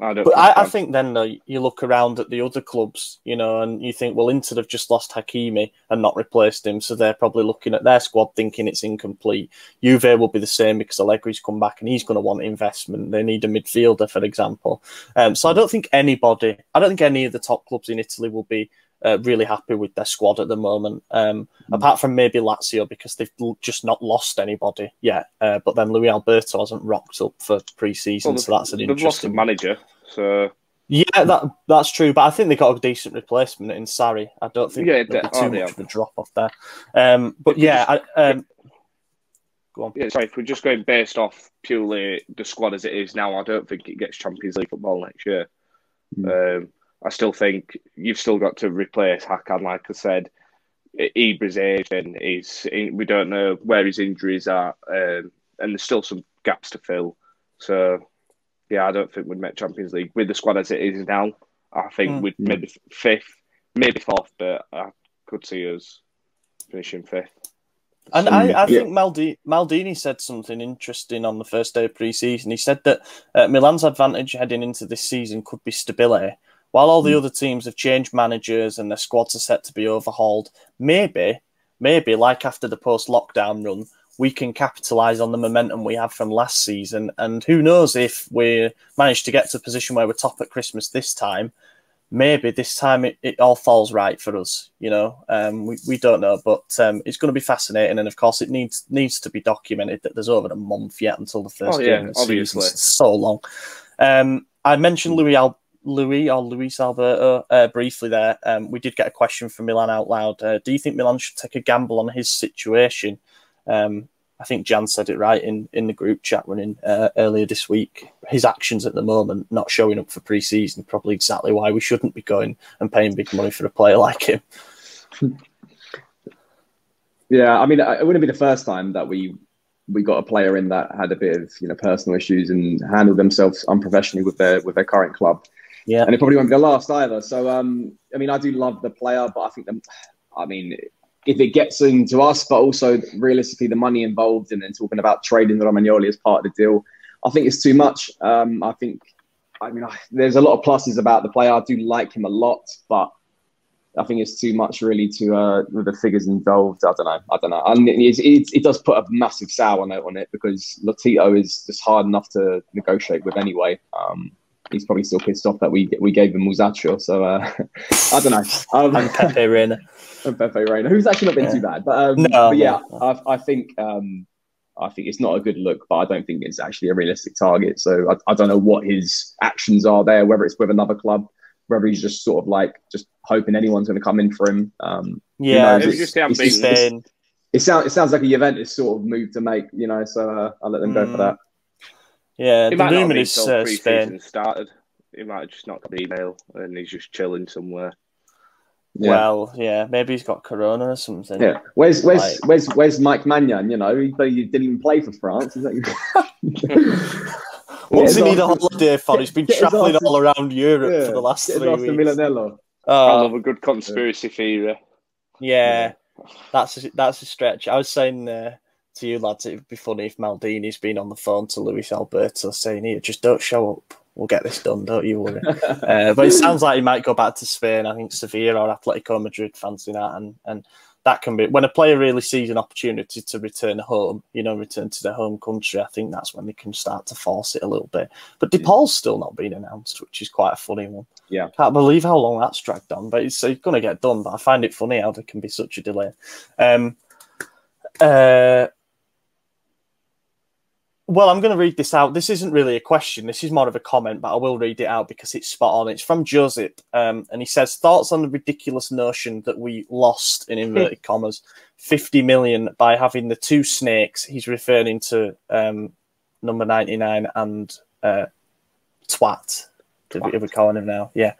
I don't. But I think then, though, you look around at the other clubs, and you think, well, Inter have just lost Hakimi and not replaced him, so they're probably looking at their squad thinking it's incomplete. Juve will be the same because Allegri's come back and he's going to want investment. They need a midfielder, for example. So I don't think any of the top clubs in Italy will be really happy with their squad at the moment, apart from maybe Lazio because they've just not lost anybody yet. But then Luis Alberto hasn't rocked up for pre-season, so that's an interesting... They've lost a manager, so... Yeah, that's true, but I think they got a decent replacement in Sarri. I don't think there'll be too much of a drop-off there. Go on. Yeah, sorry, if we're just going based off purely the squad as it is now, I don't think it gets Champions League football next year. I still think you've still got to replace Hakan, like I said. Ibra's age and we don't know where his injuries are, and there's still some gaps to fill. So, yeah, I don't think we'd make Champions League with the squad as it is now. I think we'd maybe fifth, maybe fourth, but I could see us finishing fifth. And I think Maldini said something interesting on the first day of pre-season. He said that Milan's advantage heading into this season could be stability. While all the other teams have changed managers and their squads are set to be overhauled, maybe like after the post-lockdown run, we can capitalise on the momentum we have from last season. And who knows if we manage to get to a position where we're top at Christmas this time, maybe this time it all falls right for us. We don't know, but it's going to be fascinating. And of course, it needs to be documented that there's over a month yet until the first game of the season. It's so long. I mentioned Luis Alberto briefly there. We did get a question from Milan out loud. Do you think Milan should take a gamble on his situation? I think Gian said it right in the group chat running earlier this week. His actions at the moment, not showing up for pre-season, probably exactly why we shouldn't be going and paying big money for a player like him. Yeah, I mean, it wouldn't be the first time that we got a player in that had a bit of personal issues and handled themselves unprofessionally with their current club. Yeah, and it probably won't be the last either. So, I mean, I do love the player, but I think if it gets into us, but also realistically the money involved and then talking about trading Romagnoli as part of the deal, I think it's too much. There's a lot of pluses about the player. I do like him a lot, but I think it's too much really with the figures involved. I don't know. And it does put a massive sour note on it because Lotito is just hard enough to negotiate with anyway. He's probably still pissed off that we gave him Musacchio. So I don't know. And Pepe Reina. Who's actually not been too bad. But I think it's not a good look, but I don't think it's actually a realistic target. So I don't know what his actions are there, whether it's with another club, whether he's just sort of like just hoping anyone's going to come in for him. It was just the ambition. it sounds like a Juventus sort of move to make, you know. So I'll let them go for that. Yeah, He the might not have rumour been is told Spain. pre-season started. He might have just not got the email and he's just chilling somewhere. Yeah. Well, yeah, maybe he's got corona or something. Yeah, where's Mike Magnan? You know, he didn't even play for France. Is that... What's he need a holiday for? He's been travelling all around Europe for the last 3 weeks. Milanello. I love a good conspiracy theory. Yeah, that's a stretch. I was saying to you lads, it'd be funny if Maldini's been on the phone to Luis Alberto saying, "Here, just don't show up. We'll get this done. Don't you worry." But it sounds like he might go back to Spain. I think Sevilla or Atletico Madrid fancy that, and that can be when a player really sees an opportunity to return home, you know, return to their home country. I think that's when they can start to force it a little bit. But DePaul's still not been announced, which is quite a funny one. Yeah, can't believe how long that's dragged on, but it's going to get done. But I find it funny how there can be such a delay. Well, I'm going to read this out. This isn't really a question. This is more of a comment, but I will read it out because it's spot on. It's from Joseph, and he says, thoughts on the ridiculous notion that we lost, in inverted commas, 50 million by having the two snakes. He's referring to number 99 and Twat, if we're calling him now. Yeah.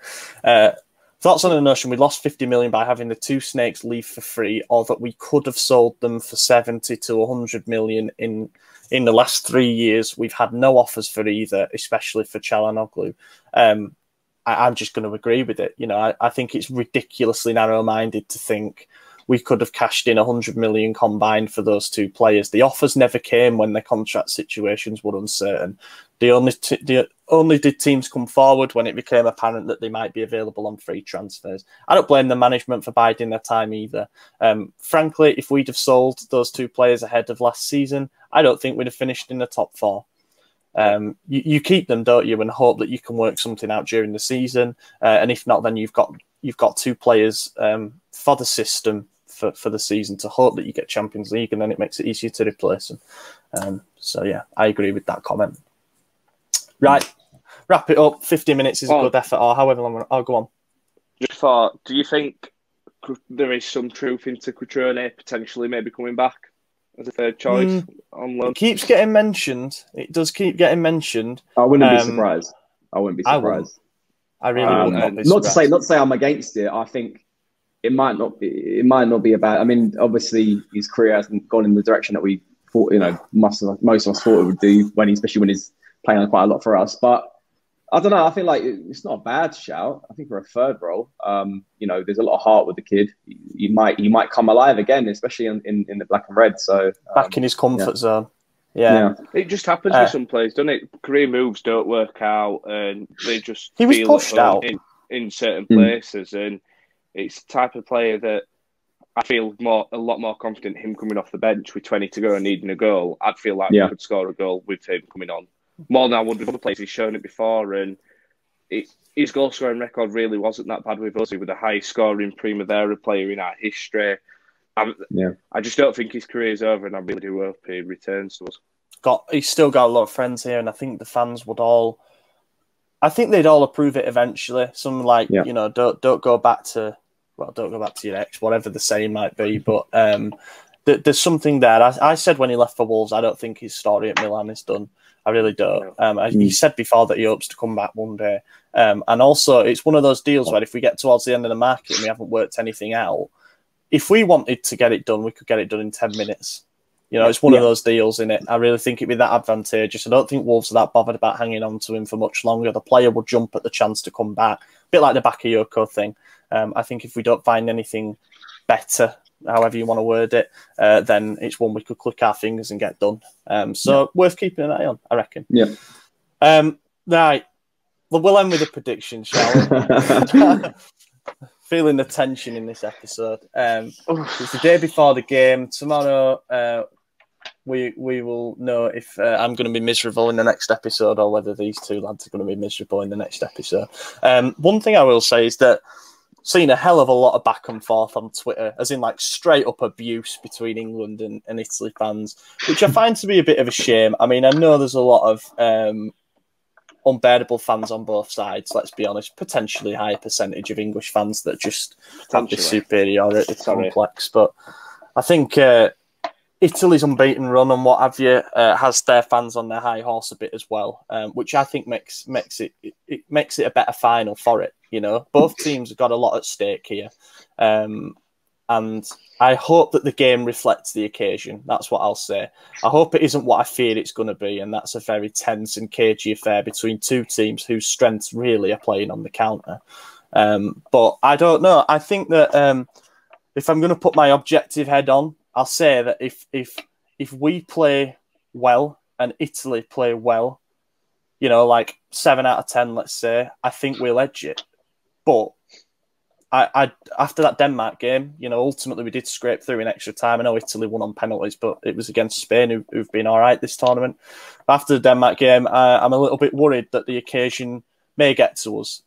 Thoughts on the notion we lost 50 million by having the two snakes leave for free, or that we could have sold them for 70 to 100 million in the last 3 years. We've had no offers for either, especially for Çalhanoğlu. I'm just going to agree with it. You know, I think it's ridiculously narrow-minded to think we could have cashed in 100 million combined for those two players. The offers never came when the contract situations were uncertain. The only did teams come forward when it became apparent that they might be available on free transfers. I don't blame the management for biding their time either. Frankly, if we'd have sold those two players ahead of last season, I don't think we'd have finished in the top four. You keep them, don't you, and hope that you can work something out during the season. And if not, then you've got two players for the system for the season to hope that you get Champions League, and then it makes it easier to replace them. So yeah, I agree with that comment. Right, wrap it up. 50 minutes is a good effort, or however long. I'll go on. Just thought, do you think there is some truth into Cutrone potentially maybe coming back as a third choice on loan? It keeps getting mentioned. It does keep getting mentioned. I wouldn't be surprised. I wouldn't be surprised. I really would not be not surprised. Not to say I'm against it. I think it might not be. It might not be about. I mean, obviously his career hasn't gone in the direction that we thought. You know, most of us thought it would do especially when he's playing on quite a lot for us. But I don't know. I feel like it's not a bad shout. I think for a third role, you know, there's a lot of heart with the kid. He might come alive again, especially in the black and red. So back in his comfort zone. Yeah. It just happens with some players, doesn't it? Career moves don't work out, and they just he was pushed out in certain places, and it's the type of player that I feel a lot more confident him coming off the bench with 20 to go and needing a goal. I'd feel like we could score a goal with him coming on. More than I would with other players. He's shown it before, and his goal scoring record really wasn't that bad with us. He was the highest scoring Primavera player in our history. I just don't think his career's over, and I really do hope he returns to us. He's still got a lot of friends here, and I think the fans would all. I think they'd all approve it eventually. Some you know, don't go back to your ex, whatever the saying might be, but. There's something there. I said when he left for Wolves, I don't think his story at Milan is done. I really don't. He said before that he hopes to come back one day. And also, it's one of those deals where if we get towards the end of the market and we haven't worked anything out, if we wanted to get it done, we could get it done in 10 minutes. You know, it's one of those deals, innit? I really think it'd be that advantageous. I don't think Wolves are that bothered about hanging on to him for much longer. The player will jump at the chance to come back. A bit like the Bakayoko thing. I think if we don't find anything better, however you want to word it, then it's one we could click our fingers and get done. Worth keeping an eye on, I reckon. Yeah. Right. Well, we'll end with a prediction, shall we? Feeling the tension in this episode. It's the day before the game. Tomorrow, we will know if I'm going to be miserable in the next episode or whether these two lads are going to be miserable in the next episode. One thing I will say is that seen a hell of a lot of back and forth on Twitter, as in like straight up abuse between England and Italy fans, which I find to be a bit of a shame. I mean, I know there's a lot of unbearable fans on both sides, let's be honest, potentially high percentage of English fans that just have this superiority complex. But I think Italy's unbeaten run and what have you has their fans on their high horse a bit as well, which I think makes it a better final for it. You know, both teams have got a lot at stake here, and I hope that the game reflects the occasion. That's what I'll say. I hope it isn't what I fear it's going to be, and that's a very tense and cagey affair between two teams whose strengths really are playing on the counter. But I don't know. I think that if I'm going to put my objective head on, I'll say that if we play well and Italy play well, you know, like 7 out of 10, let's say, I think we'll edge it. But I after that Denmark game, you know, ultimately we did scrape through in extra time. I know Italy won on penalties, but it was against Spain, who've been all right this tournament. After the Denmark game, I'm a little bit worried that the occasion may get to us.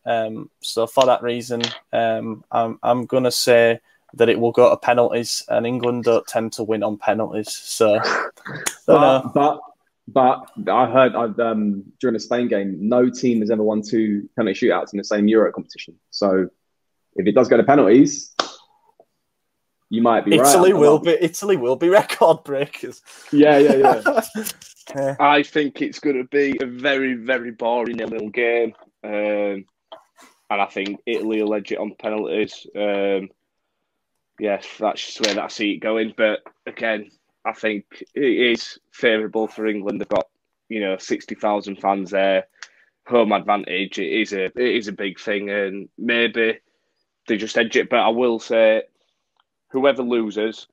So for that reason, I'm going to say that it will go to penalties, and England don't tend to win on penalties. So, but I heard during the Spain game, no team has ever won 2 penalty shootouts in the same Euro competition. So, if it does go to penalties, you might be right. Italy will be record breakers. Yeah. I think it's going to be a very, very boring 0-0 game, and I think Italy will edge it on penalties. Yes, that's just the way that I see it going. But again, I think it is favourable for England. They've got 60,000 fans there, home advantage. It is a big thing, and maybe they just edge it. But I will say, whoever loses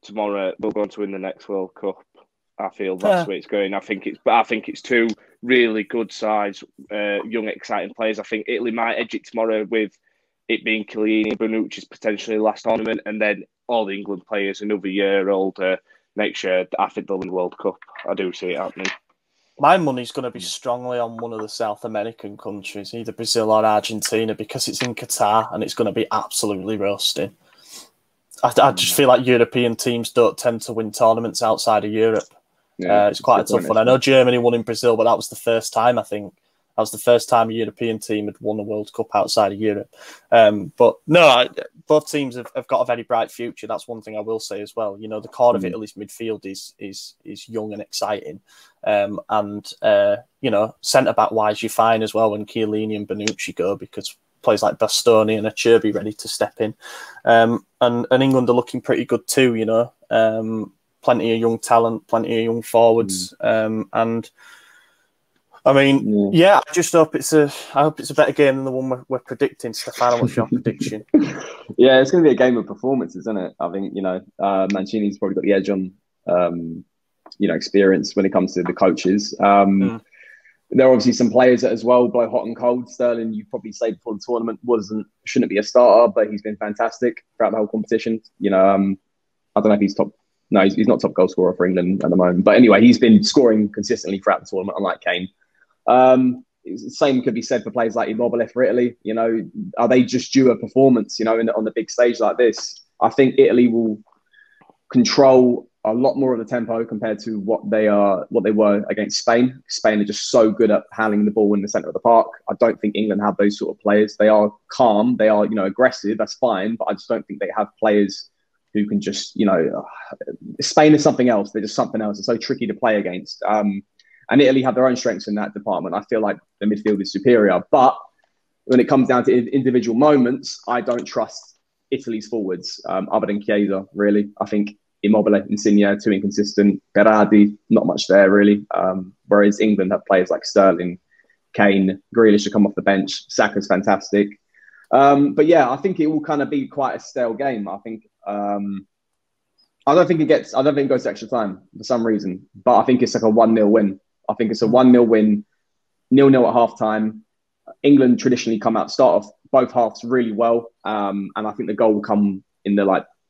tomorrow will go on to win the next World Cup. I feel that's where it's going. I think it's 2 really good sides, young, exciting players. I think Italy might edge it tomorrow with it being Chiellini and Bonucci's potentially last tournament, and then all the England players another year older next year. I think they'll win the World Cup. I do see it happening. My money's going to be strongly on one of the South American countries, either Brazil or Argentina, because it's in Qatar and it's going to be absolutely roasting. I just feel like European teams don't tend to win tournaments outside of Europe. Yeah, it's quite a tough one. I know Germany won in Brazil, but that was the first time, I think. That was the first time a European team had won a World Cup outside of Europe. But no, both teams have got a very bright future. That's one thing I will say as well. You know, the core of Italy's midfield is young and exciting. Centre-back wise, you're fine as well when Chiellini and Bonucci go, because players like Bastoni and Acerbi ready to step in. And England are looking pretty good too, you know. Plenty of young talent, plenty of young forwards. I mean, I just hope it's a better game than the one we're predicting. Stefano, what's your prediction? Yeah, it's going to be a game of performances, isn't it? I think Mancini's probably got the edge on experience when it comes to the coaches. There are obviously some players that as well blow hot and cold. Sterling, you probably say before the tournament, shouldn't be a starter, but he's been fantastic throughout the whole competition. You know, I don't know if he's top. No, he's not top goal scorer for England at the moment. But anyway, he's been scoring consistently throughout the tournament, unlike Kane. The same could be said for players like Immobile for Italy. You know, are they just due a performance, on the big stage like this? I think Italy will control a lot more of the tempo compared to what they were against Spain. Spain are just so good at handling the ball in the centre of the park. I don't think England have those sort of players. They are calm, they are, aggressive, that's fine, but I just don't think they have players who can just, Spain is something else. They're just something else. It's so tricky to play against. And Italy have their own strengths in that department. I feel like the midfield is superior. But when it comes down to individual moments, I don't trust Italy's forwards, other than Chiesa, really. I think Immobile, Insigne, too inconsistent. Berardi, not much there, really. Whereas England have players like Sterling, Kane, Grealish to come off the bench. Saka's fantastic. But yeah, I think it will kind of be quite a stale game. I think... I don't think it goes to extra time for some reason, but I think it's like a 1-0 win. I think it's a 1-0 win, 0-0 at half time. England traditionally come out, start off both halves really well. And I think the goal will come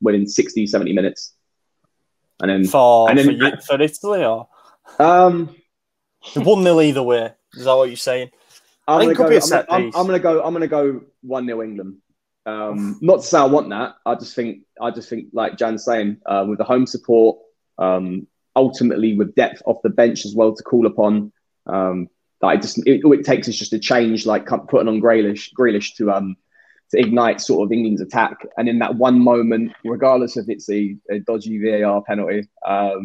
within 60, 70 minutes. And then for Italy, or 1-0 either way. Is that what you're saying? I'm gonna go 1-0 England. Not to say I want that. I just think, like Jan's saying, with the home support, ultimately with depth off the bench as well to call upon, all it takes is just a change, like putting on Grealish to ignite sort of England's attack. And in that one moment, regardless if it's a dodgy VAR penalty, or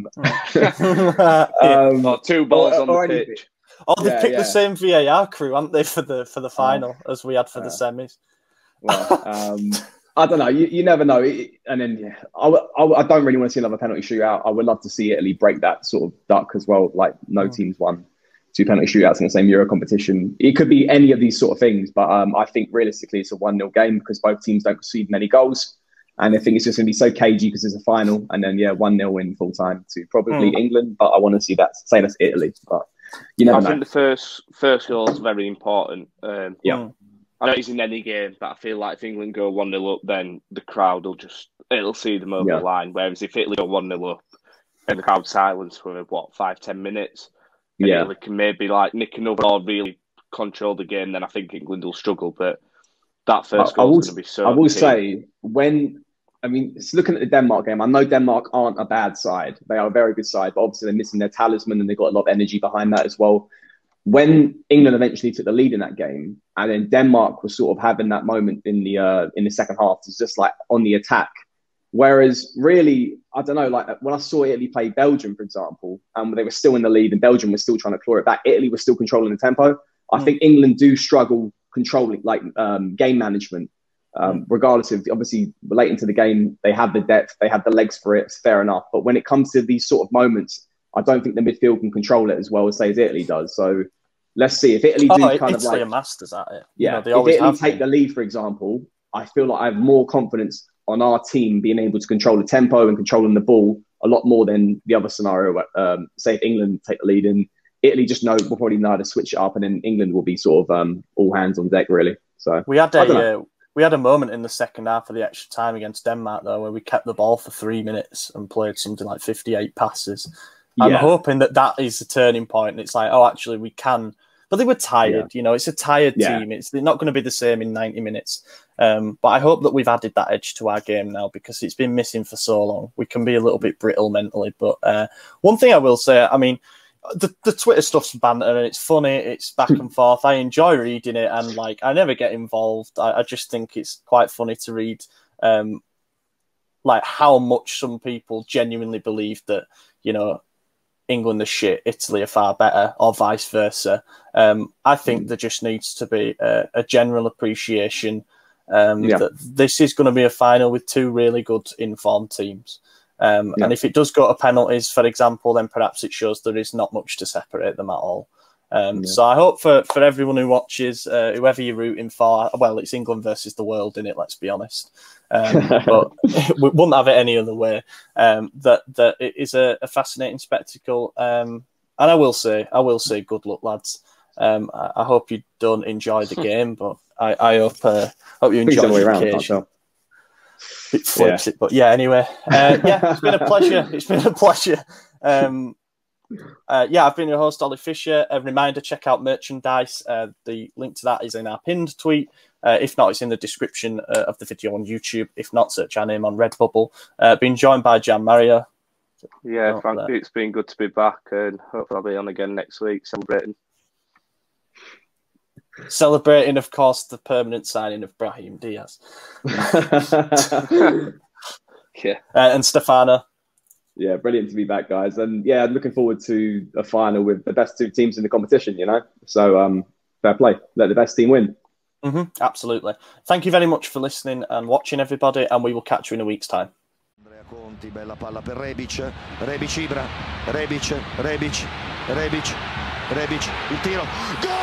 2 balls on the pitch. Oh, they picked the same VAR crew, haven't they, for the final as we had for the semis? Well, I don't know. You never know. And then I don't really want to see another penalty shootout. I would love to see Italy break that sort of duck as well. Like no teams won 2 penalty shootouts in the same Euro competition. It could be any of these sort of things, but I think realistically it's a 1-0 game because both teams don't concede many goals. And I think it's just going to be so cagey because it's a final. And then, 1-0 in full time to probably England. But I want to see that, say that's Italy. But you never know. I think the first goal is very important. I know it's in any game, but I feel like if England go 1-0 up, then the crowd it'll see them over the line. Whereas if Italy go 1-0 up and the crowd silence for 5-10 minutes, Italy can maybe like nick another or really control the game, then I think England will struggle. But that first goal is going to be so. I will say looking at the Denmark game, I know Denmark aren't a bad side. They are a very good side, but obviously they're missing their talisman and they've got a lot of energy behind that as well. When England eventually took the lead in that game, and then Denmark was sort of having that moment in the second half, it's just like on the attack. Whereas really, I don't know, like when I saw Italy play Belgium, for example, they were still in the lead and Belgium was still trying to claw it back. Italy was still controlling the tempo. I think England do struggle controlling, like game management, regardless of obviously relating to the game. They have the depth, they have the legs for it. It's fair enough. But when it comes to these sort of moments, I don't think the midfield can control it as well as say as Italy does. So let's see if Italy do kind of like masters at it. Yeah, they always if Italy take the lead, for example, I feel like I have more confidence on our team being able to control the tempo and controlling the ball a lot more than the other scenario. Say if England take the lead and Italy will probably know how to switch it up, and then England will be sort of all hands on deck really. So we had a moment in the second half of the extra time against Denmark though, where we kept the ball for 3 minutes and played something like 58 passes. I'm hoping that is a turning point. And it's like, actually, we can. But they were tired. It's a tired team. They're not going to be the same in 90 minutes. But I hope that we've added that edge to our game now because it's been missing for so long. We can be a little bit brittle mentally. But one thing I will say, I mean, the Twitter stuff's banter and it's funny. It's back and forth. I enjoy reading it and I never get involved. I just think it's quite funny to read how much some people genuinely believe that, England are shit, Italy are far better, or vice versa. I think there just needs to be a general appreciation that this is going to be a final with 2 really good informed teams. And if it does go to penalties, for example, then perhaps it shows there is not much to separate them at all. So I hope for everyone who watches, whoever you're rooting for, well, it's England versus the world, innit? Let's be honest. But we wouldn't have it any other way. That it is a fascinating spectacle. And I will say, good luck, lads. I hope you don't enjoy the game, but I hope you enjoy the occasion. It flips it, but anyway, it's been a pleasure. It's been a pleasure. I've been your host, Ollie Fisher. A reminder, check out merchandise. The link to that is in our pinned tweet. If not, it's in the description of the video on YouTube. If not, search our name on Redbubble. Been joined by Gian Mario. Yeah, thank you. It's been good to be back, and hopefully I'll be on again next week Celebrating, of course, the permanent signing of Brahim Diaz. And Stefano. Yeah, brilliant to be back, guys. And I'm looking forward to a final with the best 2 teams in the competition, So fair play. Let the best team win. Absolutely. Thank you very much for listening and watching, everybody, and we will catch you in a week's time. Conti, bella palla per Rebic, Ibra, Rebic, il tiro, gol!